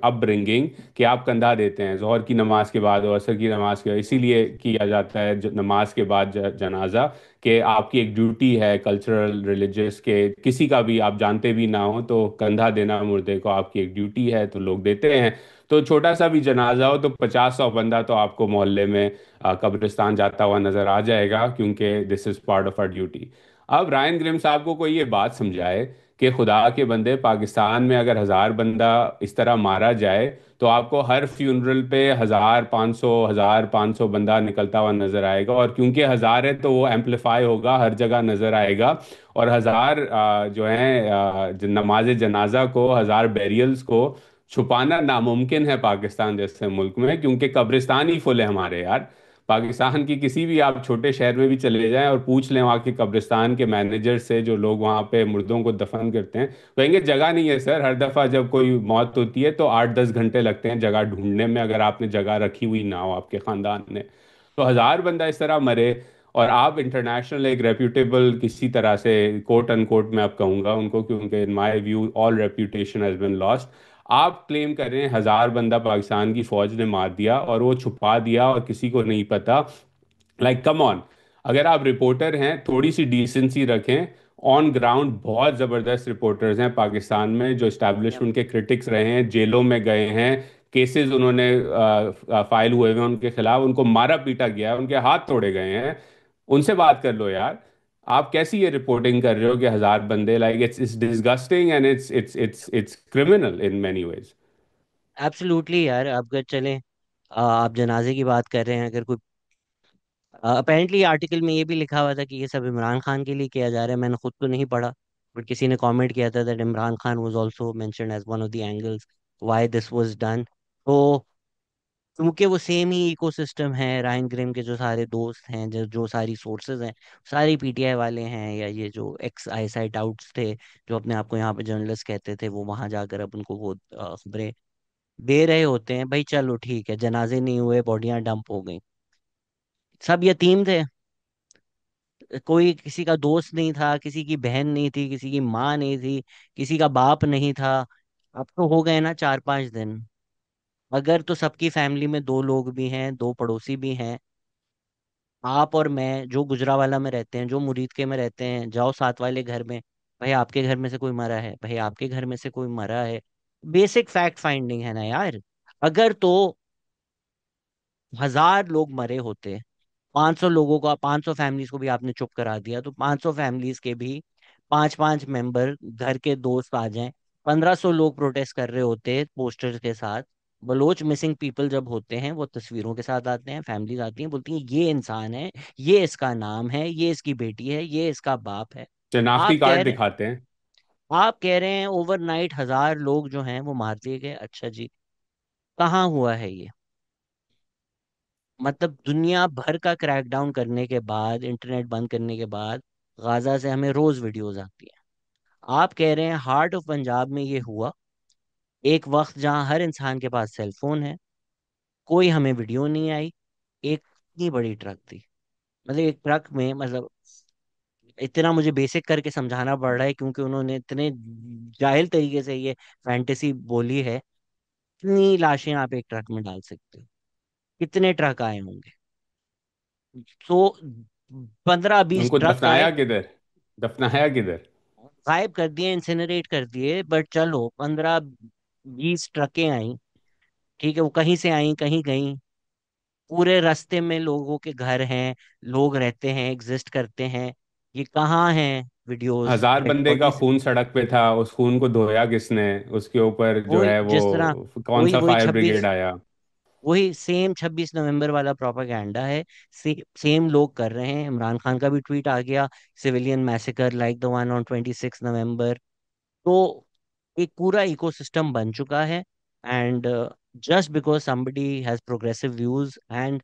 upbringing कि आप कंधा देते हैं जोहर की नमाज के बाद और असर की नमाज के बाद। इसीलिए किया जाता है नमाज के बाद जनाजा, कि आपकी एक ड्यूटी है कल्चरल रिलीजियस के, किसी का भी आप जानते भी ना हो तो कंधा देना मुर्दे को आपकी एक ड्यूटी है, तो लोग देते हैं। तो छोटा सा भी जनाजा हो तो 50-100 बंदा तो आपको मोहल्ले में कब्रिस्तान जाता हुआ नजर आ जाएगा, क्योंकि this is part of our duty. अब रायन ग्रिम साहब को कोई ये बात समझाए कि खुदा के बंदे, पाकिस्तान में अगर 1,000 बंदा इस तरह मारा जाए तो आपको हर फ्यूनरल पे 1,500 बंदा निकलता हुआ नजर आएगा, और क्योंकि 1,000 है तो वो एम्पलीफाई होगा, हर जगह नजर आएगा। और 1,000 जो है नमाज जनाजा को, 1,000 बैरियल्स को छुपाना नामुमकिन है पाकिस्तान जैसे मुल्क में, क्योंकि कब्रिस्तान ही फुल है हमारे यार। पाकिस्तान की किसी भी आप छोटे शहर में भी चले जाएं और पूछ लें वहाँ के कब्रिस्तान के मैनेजर से, जो लोग वहाँ पे मुर्दों को दफन करते हैं, कहेंगे जगह नहीं है सर। हर दफ़ा जब कोई मौत होती है तो 8-10 घंटे लगते हैं जगह ढूंढने में, अगर आपने जगह रखी हुई ना हो आपके ख़ानदान ने। तो 1,000 बंदा इस तरह मरे, और आप इंटरनेशनल एक रेप्यूटेबल किसी तरह से, कोट अनकोट मैं अब कहूँगा उनको, क्योंकि in my view all reputation has been lost, आप क्लेम कर रहे हैं 1,000 बंदा पाकिस्तान की फौज ने मार दिया और वो छुपा दिया और किसी को नहीं पता। लाइक कम ऑन, अगर आप रिपोर्टर हैं थोड़ी सी डिसेंसी रखें। ऑन ग्राउंड बहुत ज़बरदस्त रिपोर्टर्स हैं पाकिस्तान में जो Yep. इस्टेब्लिशमेंट के क्रिटिक्स रहे हैं, जेलों में गए हैं, केसेस उन्होंने फाइल हुए हुए हैं उनके खिलाफ, उनको मारा पीटा गया है, उनके हाथ तोड़े गए हैं। उनसे बात कर लो यार। आप कैसी ये रिपोर्टिंग कर रहे हो कि 1,000 बंदे, like it's disgusting and it's criminal in many ways. Absolutely यार, आप अगर चलें, आप जनाजे की बात कर रहे हैं, अगर कोई अपेरेंटली आर्टिकल में ये भी लिखा हुआ था कि ये सब इमरान खान के लिए किया जा रहा है। मैंने खुद तो नहीं पढ़ा, बट किसी ने कमेंट किया था that Imran Khan was also mentioned as one of the angles why this was done. तो क्योंकि वो सेम ही इकोसिस्टम है, रायन ग्रिम के जो सारे दोस्त हैं, जो जो सारी सोर्सेज हैं, सारे पीटीआई वाले हैं, या ये जो एक्स आई साइट आउट्स थे, जो अपने आप को यहाँ पे जर्नलिस्ट कहते थे, वो वहां जाकर अब उनको वो खबरें दे रहे होते हैं। भाई चलो ठीक है, जनाजे नहीं हुए, बॉडियां डंप हो गई, सब यतीम थे, कोई किसी का दोस्त नहीं था, किसी की बहन नहीं थी, किसी की माँ नहीं थी, किसी का बाप नहीं था। अब तो हो गए ना 4-5 दिन। अगर तो सबकी फैमिली में दो लोग भी हैं, दो पड़ोसी भी हैं, आप और मैं जो गुजरावाला में रहते हैं, जो मुरीदके में रहते हैं, जाओ साथ वाले घर में, भाई आपके घर में से कोई मरा है, भाई आपके घर में से कोई मरा है। बेसिक फैक्ट फाइंडिंग है ना यार। अगर तो 1,000 लोग मरे होते, 500 लोगों का, 500 फैमिलीज को भी आपने चुप करा दिया, तो 500 फैमिलीज के भी 5-5 मेंबर घर के दोस्त आ जाएं, 1,500 लोग प्रोटेस्ट कर रहे होते पोस्टर्स के साथ। बलोच मिसिंग पीपल जब होते हैं वो तस्वीरों के साथ आते हैं, फैमिलीज आती हैं, बोलती हैं ये इंसान है, ये इसका नाम है, ये इसकी बेटी है, ये इसका बाप है। शनाख्ती आप कह कार्ड रहे दिखाते हैं। आप कह रहे हैं ओवरनाइट 1,000 लोग जो हैं वो मार दिए गए। अच्छा जी, कहाँ हुआ है ये? मतलब दुनिया भर का क्रैकडाउन करने के बाद, इंटरनेट बंद करने के बाद, गाजा से हमें रोज वीडियोस आती हैं। आप कह रहे हैं हार्ट ऑफ पंजाब में ये हुआ, एक वक्त जहां हर इंसान के पास सेल फोन है, कोई हमें वीडियो नहीं आई। एक इतनी बड़ी ट्रक थी, मतलब एक ट्रक में, मतलब इतना मुझे बेसिक करके समझाना पड़ रहा है क्योंकि उन्होंने इतने जाहिल तरीके से ये फैंटेसी बोली है। कितनी लाशें आप एक ट्रक में डाल सकते हो? कितने ट्रक आए होंगे? तो 15-20 उनको ट्रक आए, दफनाया किधर? दफनाया किधर? गायब कर दिए, इंसिनरेट कर दिए। बट चलो 15-20 ट्रकें आई, ठीक है, वो कहीं से आई कहीं गई। पूरे रास्ते में लोगों के घर हैं, लोग रहते हैं, एग्जिस्ट करते हैं। ये कहाँ हैं वीडियोस? 1,000 बंदे का बॉडीज। खून सड़क पे था, उस खून को धोया किसने? उसके ऊपर जो वही है वो जिस तरह, कौन वही सा वही फायर ब्रिगेड 26, आया? वही सेम 26 नवंबर वाला प्रोपागेंडा है। सेम लोग कर रहे हैं। इमरान खान का भी ट्वीट आ गया, civilian massacre like the one on 26 नवंबर। तो एक पूरा इकोसिस्टम बन चुका है। And just because somebody has progressive views and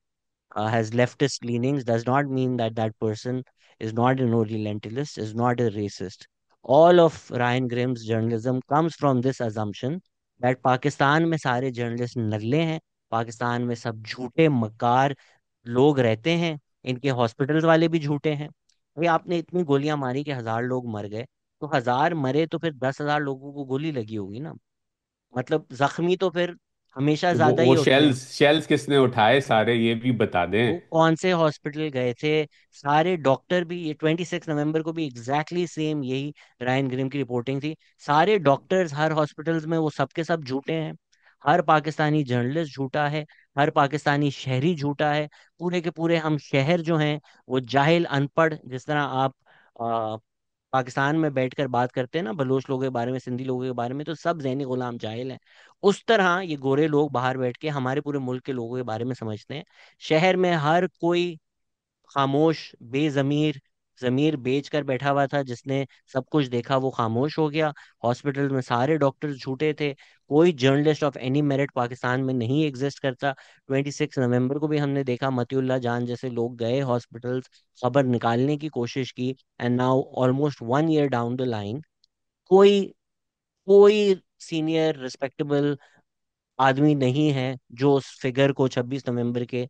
has leftist leanings does not mean that that person is not an Orientalist, is not a racist. All of Ryan Grimm's journalism comes from this assumption that Pakistan में सारे जर्नलिस्ट नल्ले हैं, पाकिस्तान में सब झूठे मक्कार लोग रहते हैं, इनके हॉस्पिटल्स वाले भी झूठे हैं। भाई आपने इतनी गोलियां मारी कि 1,000 लोग मर गए, तो 1,000 मरे तो फिर 10,000 लोगों को गोली लगी होगी ना। मतलब जख्मी तो फिर हमेशा तो ज्यादा ही वो होते हैं। शेल्स शेल्स किसने उठाए सारे, ये भी बता दें। वो कौन से हॉस्पिटल गए थे? सारे डॉक्टर भी, ये 26 नवंबर को भी एग्जैक्टली सेम यही रायन ग्रिम की रिपोर्टिंग थी। सारे डॉक्टर्स हर हॉस्पिटल्स में, वो सब के सब झूठे हैं। हर पाकिस्तानी जर्नलिस्ट झूठा है, हर पाकिस्तानी शहरी झूठा है। पूरे के पूरे हम शहर जो हैं वो जाहिल अनपढ़, जिस तरह आप पाकिस्तान में बैठकर बात करते हैं ना बलोच लोगों के बारे में, सिंधी लोगों के बारे में, तो सब ज़हनी गुलाम जाहिल हैं। उस तरह ये गोरे लोग बाहर बैठ के हमारे पूरे मुल्क के लोगों के बारे में समझते हैं। शहर में हर कोई खामोश, बेजमीर, जमीर बेच कर बैठा हुआ था, जिसने सब कुछ देखा वो खामोश हो गया। हॉस्पिटल में सारे डॉक्टर्स झूठे थे। कोई journalist of any merit Pakistan में नहीं एग्जिस्ट करता। 26 नवंबर को भी हमने देखा, मतीउल्लाह जान जैसे लोग गए हॉस्पिटल्स, खबर निकालने की कोशिश की। And now almost 1 year down the line, कोई कोई सीनियर रिस्पेक्टेबल आदमी नहीं है जो उस फिगर को 26 नवंबर के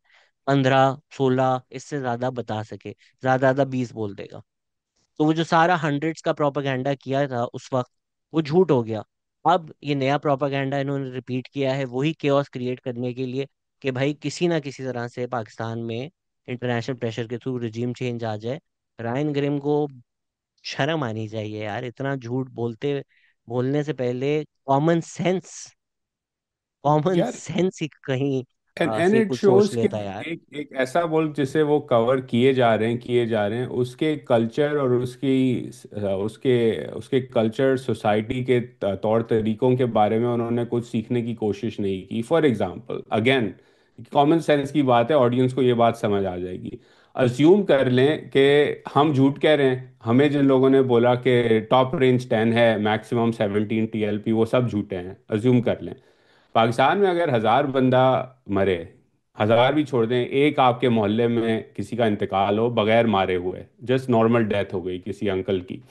15 16 इससे ज्यादा बता सके। ज्यादा ज्यादा 20 बोल देगा। तो वो जो सारा हंड्रेड्स का प्रोपागेंडा किया था उस वक्त, वो झूठ हो गया। अब ये नया प्रोपागेंडा इन्होंने रिपीट किया है, वही केओस क्रिएट करने के लिए, कि भाई किसी ना किसी तरह से पाकिस्तान में इंटरनेशनल प्रेशर के थ्रू रिजीम चेंज आ जाए। रायन ग्रिम को शर्म आनी चाहिए यार, इतना झूठ बोलने से पहले कॉमन यार, सेंस ही कहीं एंड से इट कुछ सोच शोज कि लेता यार। एक एक ऐसा मुल्क जिसे वो कवर किए जा रहे हैं उसके कल्चर और उसके उसके कल्चर सोसाइटी के तौर तरीकों के बारे में उन्होंने कुछ सीखने की कोशिश नहीं की। For example, again common sense की बात है, ऑडियंस को ये बात समझ आ जाएगी। अज्यूम कर लें कि हम झूठ कह रहे हैं, हमें जिन लोगों ने बोला कि टॉप रेंज 10 है, मैक्सिमम 17 TLP, वो सब झूठे हैं, अज्यूम कर लें। पाकिस्तान में अगर 1,000 बंदा मरे, 1,000 भी छोड़ दें, एक आपके मोहल्ले में किसी का इंतकाल हो बगैर मारे हुए, जस्ट नॉर्मल डेथ हो गई किसी अंकल की,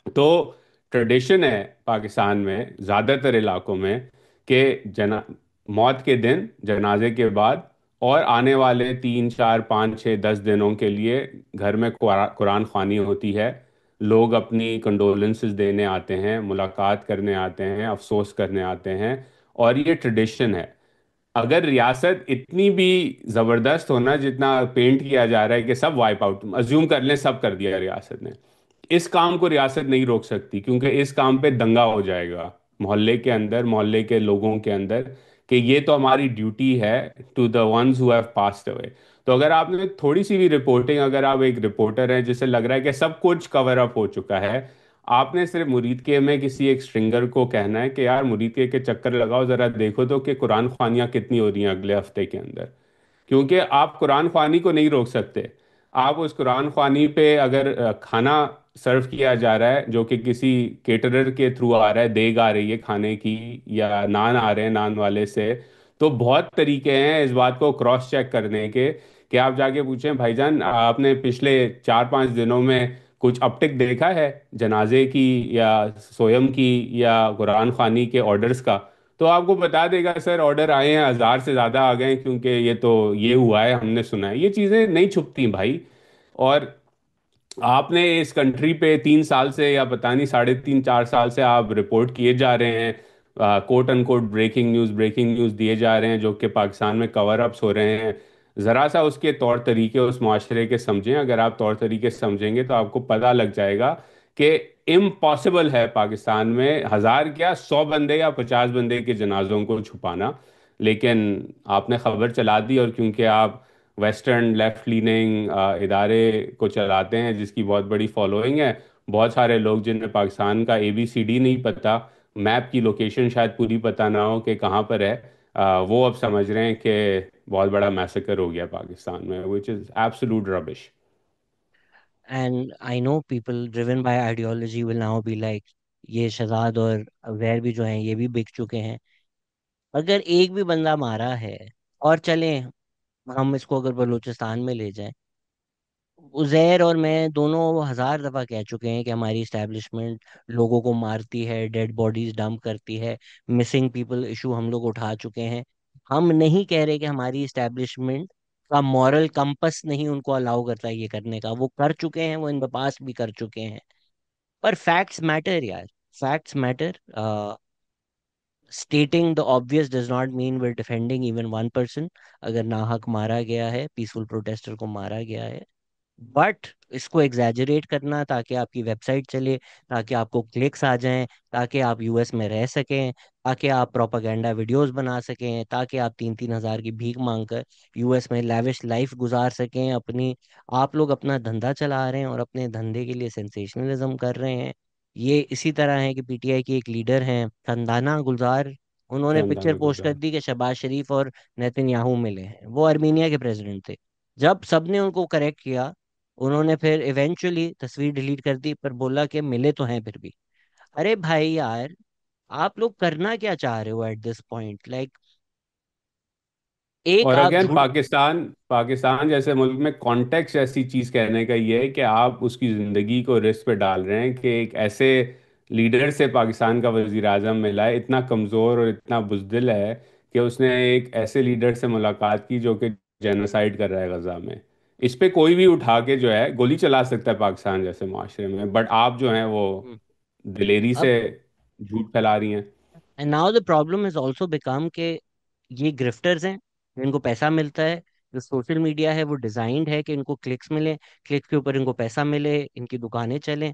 तो ट्रेडिशन है पाकिस्तान में ज़्यादातर इलाकों में कि जना मौत के दिन, जनाजे के बाद और आने वाले 3 4 5 6 10 दिनों के लिए घर में कुरान ख्वानी होती है। लोग अपनी कंडोलेंसेस देने आते हैं, मुलाकात करने आते हैं, अफसोस करने आते हैं, और ये ट्रेडिशन है। अगर रियासत इतनी भी जबरदस्त होना, जितना पेंट किया जा रहा है कि सब वाइप आउट, अज्यूम कर लें सब कर दिया रियासत ने, इस काम को रियासत नहीं रोक सकती, क्योंकि इस काम पे दंगा हो जाएगा मोहल्ले के अंदर, मोहल्ले के लोगों के अंदर, कि ये तो हमारी ड्यूटी है to the ones who have passed away. तो अगर आपने थोड़ी सी भी रिपोर्टिंग, अगर आप एक रिपोर्टर हैं जिसे लग रहा है कि सब कुछ कवर अप हो चुका है, आपने सिर्फ मुरीद के में किसी एक स्ट्रिंगर को कहना है कि यार मुरीद के चक्कर लगाओ, जरा देखो तो कि कुरान ख्वानियाँ कितनी हो रही हैं अगले हफ्ते के अंदर। क्योंकि आप कुरान ख्वानी को नहीं रोक सकते। आप उस कुरान ख्वानी पे अगर खाना सर्व किया जा रहा है जो कि किसी केटरर के थ्रू आ रहा है, देग आ रही है खाने की, या नान आ रहे हैं नान वाले से, तो बहुत तरीके हैं इस बात को क्रॉस चेक करने के, कि आप जाके पूछें भाईजान आपने पिछले 4 5 दिनों में कुछ अपटिक देखा है जनाजे की या सोयम की या कुरान ख्वानी के ऑर्डर्स का। तो आपको बता देगा सर ऑर्डर आए हैं, 1,000 से ज़्यादा आ गए हैं, क्योंकि ये तो ये हुआ है, हमने सुना है। ये चीज़ें नहीं छुपती भाई। और आपने इस कंट्री पे 3 साल से, या पता नहीं 3.5 4 साल से आप रिपोर्ट किए जा रहे हैं, कोट अनकोट ब्रेकिंग न्यूज़ दिए जा रहे हैं जो कि पाकिस्तान में कवर अप्स हो रहे हैं। ज़रा सा उसके तौर तरीके उस माशरे के समझें। अगर आप तौर तरीके समझेंगे तो आपको पता लग जाएगा कि इम्पॉसिबल है पाकिस्तान में 1,000 क्या 100 बंदे या 50 बंदे के जनाजों को छुपाना। लेकिन आपने खबर चला दी, और क्योंकि आप वेस्टर्न लेफ्ट लीनिंग इदारे को चलाते हैं जिसकी बहुत बड़ी फॉलोइंग है, बहुत सारे लोग जिन्हें पाकिस्तान का ABCD नहीं पता, मैप की लोकेशन शायद पूरी पता ना हो कि कहाँ पर है, वो अब समझ रहे हैं कि बहुत बड़ा मैसेकर हो गया पाकिस्तान में, which is absolute rubbish. And I know people driven by ideology will now be like, ये शहजाद और अवैर भी जो हैं ये भी बिक चुके हैं। अगर एक भी बंदा मारा है, और चलें हम इसको अगर बलूचिस्तान में ले जाएं, उजैर और मैं दोनों 1000 दफा कह चुके हैं कि हमारी इस्टेब्लिशमेंट लोगों को मारती है, डेड बॉडीज डंप करती है, मिसिंग पीपल इशू हम लोग उठा चुके हैं। हम नहीं कह रहे कि हमारी इस्टेब्लिशमेंट का मॉरल कंपस नहीं उनको अलाउ करता है ये करने का, वो कर चुके हैं, वो इन द पास्ट भी कर चुके हैं। पर फैक्ट्स मैटर यार, facts matter. Stating the obvious does not mean we're defending even one person. अगर नाहक मारा गया है, पीसफुल प्रोटेस्टर को मारा गया है, बट इसको एग्जैजरेट करना ताकि आपकी वेबसाइट चले, ताकि आपको क्लिक्स आ जाएं, ताकि आप यूएस में रह सकें, ताकि आप प्रोपागेंडा वीडियोस बना सकें, ताकि आप 3 3 हज़ार की भीख मांगकर यूएस में लैविश लाइफ गुजार सकें अपनी। आप लोग अपना धंधा चला रहे हैं और अपने धंधे के लिए सेंसेशनलिज्म कर रहे हैं। ये इसी तरह है कि पीटीआई की एक लीडर हैं संदाना गुलजार, उन्होंने पिक्चर शानदार पोस्ट कर गुजार। दी कि शहबाज शरीफ और नेतन्याहू मिले हैं। वो आर्मीनिया के प्रेसिडेंट थे। जब सबने उनको करेक्ट किया, उन्होंने फिर इवेंचुअली तस्वीर डिलीट कर दी, पर बोला कि मिले तो हैं फिर भी। अरे भाई यार, आप लोग करना क्या चाह रहे हो एट दिस पॉइंट? लाइक, एक और आप अगेन, झूठ। पाकिस्तान पाकिस्तान जैसे मुल्क में कॉन्टेक्स्ट ऐसी चीज कहने का ये है कि आप उसकी जिंदगी को रिस्क पे डाल रहे हैं कि एक ऐसे लीडर से पाकिस्तान का वजीर आजम मिला है, इतना कमजोर और इतना बुजदिल है कि उसने एक ऐसे लीडर से मुलाकात की जो कि जेनोसाइड कर रहा है गजा में। इस पे कोई भी उठा के जो है गोली चला सकता है पाकिस्तान जैसे माशरे में, बट आप जो हैं वो दिलेरी अब से झूठ फैला रही हैं। And now the problem is also become के ये ग्रिफ्टर्स हैं, इनको पैसा मिलता है। जो सोशल मीडिया है वो डिजाइंड है कि इनको क्लिक्स मिले, क्लिक के ऊपर इनको पैसा मिले, इनकी दुकानें चलें।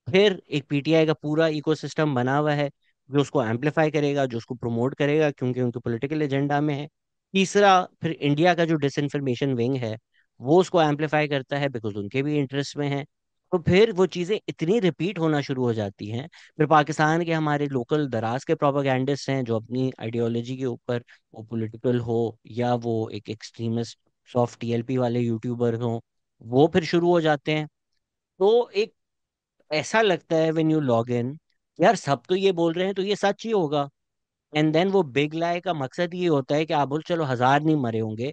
फिर एक पीटीआई का पूरा इकोसिस्टम बना हुआ है जो उसको एम्पलीफाई करेगा, जो उसको प्रमोट करेगा, क्योंकि उनके पॉलिटिकल एजेंडा में है। तीसरा, फिर इंडिया का जो डिसइंफॉर्मेशन विंग है वो उसको एम्पलीफाई करता है, बिकॉज उनके भी इंटरेस्ट में है। तो फिर वो चीज़ें इतनी रिपीट होना शुरू हो जाती हैं। फिर पाकिस्तान के हमारे लोकल दराज के प्रोपागैंडिस्ट हैं जो अपनी आइडियोलॉजी के ऊपर, वो पॉलिटिकल हो या वो एक एक्सट्रीमिस्ट सॉफ्ट टीएलपी वाले यूट्यूबर हों, वो फिर शुरू हो जाते हैं। तो एक ऐसा लगता है व्हेन यू लॉग इन, यार सब तो ये बोल रहे हैं तो ये सच ही होगा। एंड देन वो बिग लाई का मकसद ये होता है कि आप बोल चलो 1000 नहीं मरे होंगे,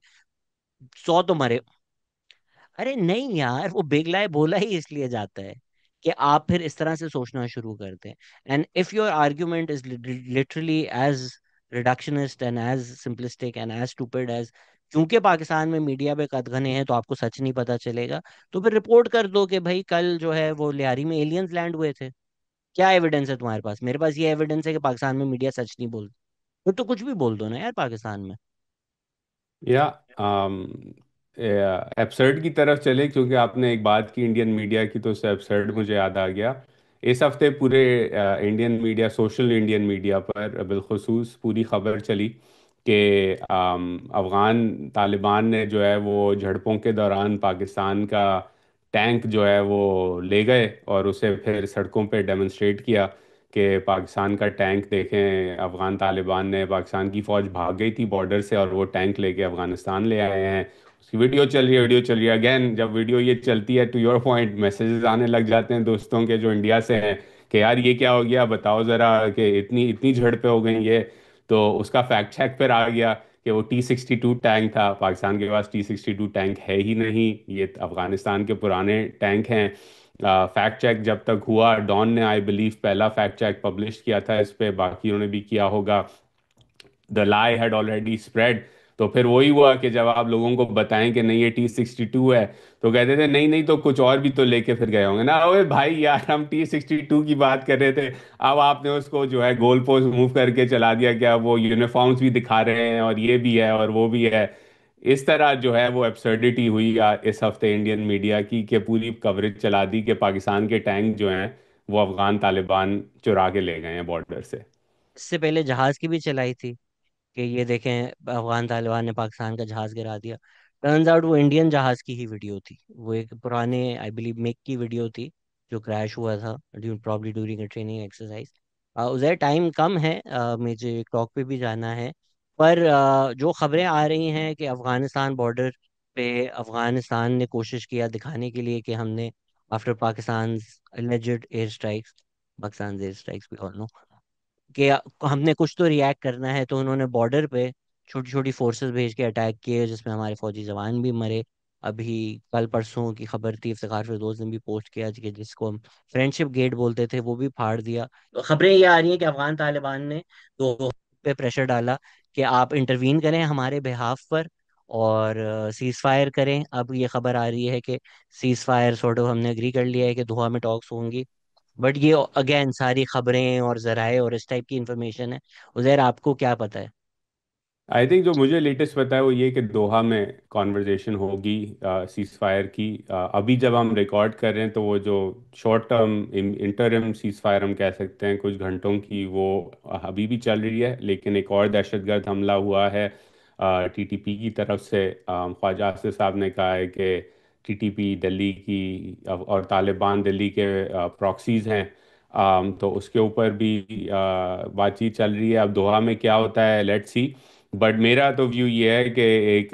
100 तो मरे। अरे नहीं यार, वो बिग लाई बोला ही इसलिए जाता है कि आप फिर इस तरह से सोचना शुरू करते हैं। And if your argument is literally as reductionist and as simplistic and as stupid as, क्योंकि पाकिस्तान में मीडिया पे कदगने हैं तो आपको सच नहीं पता चलेगा, तो फिर रिपोर्ट कर दो कि भाई कल जो है वो लियारी में एलियंस लैंड हुए थे। क्या एविडेंस है तुम्हारे पास? मेरे पास ये एविडेंस है कि पाकिस्तान में मीडिया सच नहीं बोलती। तो कुछ भी बोल दो ना यार पाकिस्तान में। या एब्सर्ड की तरफ चले, क्योंकि आपने एक बात की इंडियन मीडिया की, तो उससे एब्सर्ड मुझे याद आ गया। इस हफ्ते पूरे Indian media, social Indian media पर बिलखुसूस पूरी खबर चली कि अफ़गान तालिबान ने जो है वो झड़पों के दौरान पाकिस्तान का टैंक जो है वो ले गए और उसे फिर सड़कों पे डेमोन्स्ट्रेट किया कि पाकिस्तान का टैंक देखें, अफगान तालिबान ने, पाकिस्तान की फ़ौज भाग गई थी बॉर्डर से और वो टैंक लेके अफगानिस्तान ले आए हैं। उसकी वीडियो चल रही है, वीडियो चल रही है। अगेन, जब वीडियो ये चलती है, टू योर पॉइंट, मैसेजेस आने लग जाते हैं दोस्तों के जो इंडिया से हैं कि यार ये क्या हो गया, बताओ ज़रा कि इतनी इतनी झड़पें हो गई ये। तो उसका फैक्ट चेक फिर आ गया कि वो T-62 टैंक था। पाकिस्तान के पास T-62 टैंक है ही नहीं, ये अफगानिस्तान के पुराने टैंक हैं। फैक्ट चेक जब तक हुआ, डॉन ने आई बिलीव पहला फैक्ट चेक पब्लिश किया था इस पे, बाकियों ने भी किया होगा। The lie had already spread. तो फिर वही हुआ कि जब आप लोगों को बताएं कि नहीं ये T-62 है, तो कहते थे नहीं नहीं, तो कुछ और भी तो लेके फिर गए होंगे ना। ओए भाई यार, हम T-62 की बात कर रहे थे, अब आपने उसको जो है गोल पोस्ट मूव करके चला दिया कि अब वो यूनिफॉर्म्स भी दिखा रहे हैं और ये भी है और वो भी है। इस तरह जो है वो एब्सर्डिटी हुई इस हफ्ते इंडियन मीडिया की, कि पूरी कवरेज चला दी कि पाकिस्तान के टैंक जो हैं वो अफगान तालिबान चुरा के ले गए हैं बॉर्डर से। इससे पहले जहाज की भी चलाई थी कि ये देखें अफगान तालिबान ने पाकिस्तान का जहाज गिरा दिया। टर्न्स आउट वो इंडियन जहाज की ही वीडियो थी, वो एक पुराने आई बिलीव मेक की वीडियो थी जो क्रैश हुआ था probably during a training exercise. उधर टाइम कम है, मुझे टॉक पे भी जाना है। पर जो खबरें आ रही हैं कि अफगानिस्तान बॉर्डर पे अफगानिस्तान ने कोशिश किया दिखाने के लिए कि हमने after Pakistan alleged air strikes, Pakistan air strikes भी ऑल नो, कि हमने कुछ तो रिएक्ट करना है, तो उन्होंने बॉर्डर पे छोटी छोटी फोर्सेस भेज के अटैक किए जिसमें हमारे फौजी जवान भी मरे। अभी कल परसों की खबर थी, इफ्तिखार फिरदौस ने भी पोस्ट किया कि जिसको हम फ्रेंडशिप गेट बोलते थे वो भी फाड़ दिया। तो खबरें ये आ रही हैं कि अफगान तालिबान ने तो पे प्रेशर डाला कि आप इंटरवीन करें हमारे बिहाफ पर और सीज फायर करें। अब ये खबर आ रही है कि सीज फायर सॉर्ट ऑफ हमने एग्री कर लिया है कि दोहा में टॉक्स होंगी। बट ये अगेन सारी खबरें और जराए और इस टाइप की इंफॉर्मेशन है। उज़ैर, आपको क्या पता है? आई थिंक जो मुझे लेटेस्ट पता है वो ये कि दोहा में कॉन्वर्जेशन होगी सीज फायर की। अभी जब हम रिकॉर्ड कर रहे हैं तो वो जो short term interim cease fire हम कह सकते हैं कुछ घंटों की, वो अभी भी चल रही है। लेकिन एक और दहशतगर्द हमला हुआ है टीटीपी की तरफ से। ख्वाजा आसिफ साहब ने कहा है कि टीटीपी दिल्ली की और तालिबान दिल्ली के प्रॉक्सीज हैं। तो उसके ऊपर भी बातचीत चल रही है। अब दोहा में क्या होता है, लेट्स सी। बट मेरा तो व्यू ये है कि एक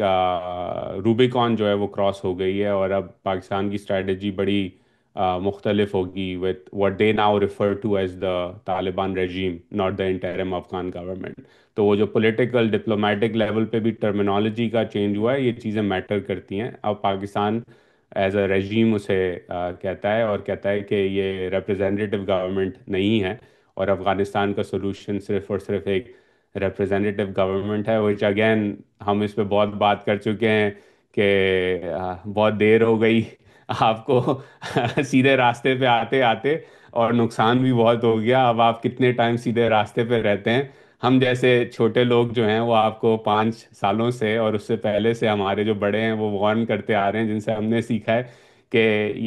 रूबिकॉन जो है वो क्रॉस हो गई है, और अब पाकिस्तान की स्ट्रेटजी बड़ी मुख्तलिफ होगी with what they now refer to as the Taliban regime, not the interim Afghan government. तो वो जो पॉलिटिकल डिप्लोमेटिक लेवल पे भी टर्मिनोलॉजी का चेंज हुआ है, ये चीज़ें मैटर करती हैं। अब पाकिस्तान एज अ रेजीम उसे कहता है, और कहता है कि ये रिप्रेजेंटेटिव गवर्नमेंट नहीं है, और अफगानिस्तान का सोल्यूशन सिर्फ और सिर्फ एक रिप्रेजेंटेटिव गवर्नमेंट है। विच अगेन हम इस पे बहुत बात कर चुके हैं कि बहुत देर हो गई आपको सीधे रास्ते पे आते आते, और नुकसान भी बहुत हो गया। अब आप कितने टाइम सीधे रास्ते पे रहते हैं? हम जैसे छोटे लोग जो हैं वो आपको 5 सालों से और उससे पहले से हमारे जो बड़े हैं वो वार्न करते आ रहे हैं, जिनसे हमने सीखा है कि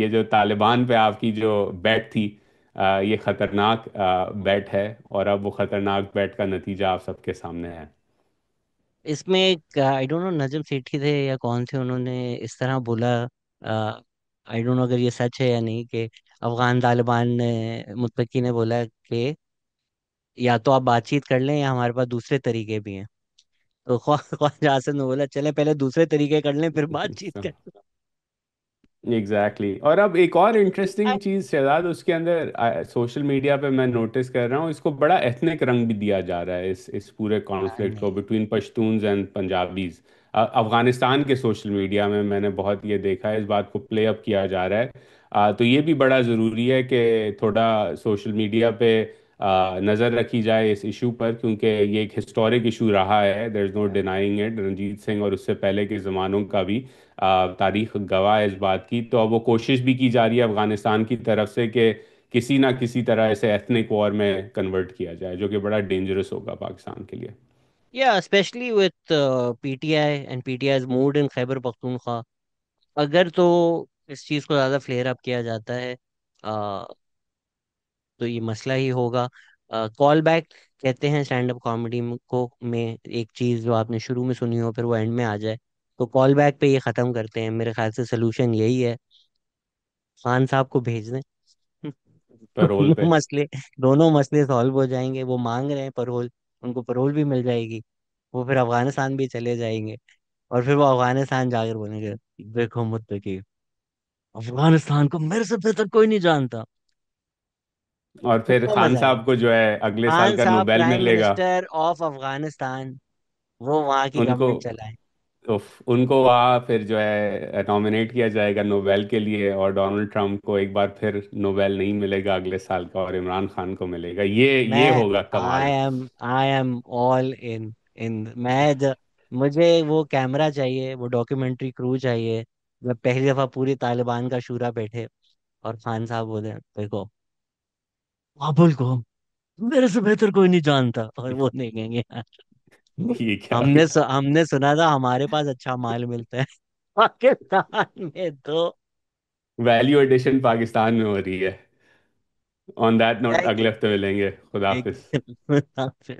ये जो तालिबान पे आपकी जो बैट थी, ये खतरनाक बैट है, और अब वो खतरनाक बैट का नतीजा आप सबके सामने है। इसमें एक I don't know Najam Sethi थे या कौन थे, उन्होंने इस तरह बोला, आई डोंट नो अगर ये सच है या नहीं, कि अफगान तालिबान ने मुत्तकी ने बोला कि या तो आप बातचीत कर लें या हमारे पास दूसरे तरीके भी हैं। तो ख्वाजा आसिफ ने बोला चले पहले दूसरे तरीके कर लें फिर बातचीत कर एग्जैक्टली exactly। और अब एक और इंटरेस्टिंग चीज़ शहजाद, उसके अंदर सोशल मीडिया पे मैं नोटिस कर रहा हूँ, इसको बड़ा एथनिक रंग भी दिया जा रहा है, इस पूरे कॉन्फ्लिक्ट को नहीं। Between Pashtuns and Punjabis. Afghanistan के सोशल मीडिया में मैंने बहुत ये देखा है, इस बात को प्ले अप किया जा रहा है। तो ये भी बड़ा ज़रूरी है कि थोड़ा सोशल मीडिया पे नज़र रखी जाए इस इशू पर, क्योंकि ये एक हिस्टोरिक इशू रहा है, there is no denying it. Ranjit Singh और उससे पहले के ज़मानों का भी तारीख गवाह है इस बात की। तो अब वो कोशिश भी की जा रही है अफगानिस्तान की तरफ से कि किसी ना किसी तरह इसे एथनिक वॉर में कन्वर्ट किया जाए, जो कि बड़ा डेंजरस होगा पाकिस्तान के लिए। या specially with PTI and PTI's mood in Khyber Pakhtunkhwa, अगर तो इस चीज़ को ज़्यादा फ्लेयर अप किया जाता है तो ये मसला ही होगा। कॉल बैक कहते हैं स्टैंड अप कॉमेडी को में, एक चीज़ जो आपने शुरू में सुनी हो फिर वो एंड में आ जाए, तो कॉल बैक पे ये ख़त्म करते हैं। मेरे ख्याल से सोल्यूशन यही है, खान साहब को भेज दें। पैरोल दोनों पे। मसले दोनों मसले सॉल्व हो जाएंगे। वो मांग रहे हैं परोल, उनको परोल भी मिल जाएगी, वो फिर अफगानिस्तान भी चले जाएंगे, और फिर वो अफगानिस्तान जाकर बोलेंगे देखो मुत्तकी, अफगानिस्तान को मेरे से बेहतर कोई नहीं जानता। और फिर कितना खान मजा साहब आएगा। को जो है अगले साल खान का साहब नोबेल प्राइम मिलेगा। मिनिस्टर ऑफ अफगानिस्तान, वो वहां की उनको गवर्नमेंट चलाए। उनको वहाँ फिर जो है नॉमिनेट किया जाएगा नोबेल के लिए, और डोनाल्ड ट्रंप को एक बार फिर नोबेल नहीं मिलेगा अगले साल का, और इमरान खान को मिलेगा। ये मैं होगा कमाल। आई एम ऑल इन मुझे वो कैमरा चाहिए, वो डॉक्यूमेंट्री क्रू चाहिए, जब पहली दफा पूरी तालिबान का शूरा बैठे और खान साहब बोले देखो काबुल को मेरे से बेहतर कोई नहीं जानता, और वो देखेंगे ये क्या हो हमने गया? हमने सुना था हमारे पास अच्छा माल मिलता है पाकिस्तान में तो। वैल्यू एडिशन पाकिस्तान में हो रही है। ऑन दैट नोट थैंक अगले हफ्ते मिलेंगे। खुदा हाफिज। यू।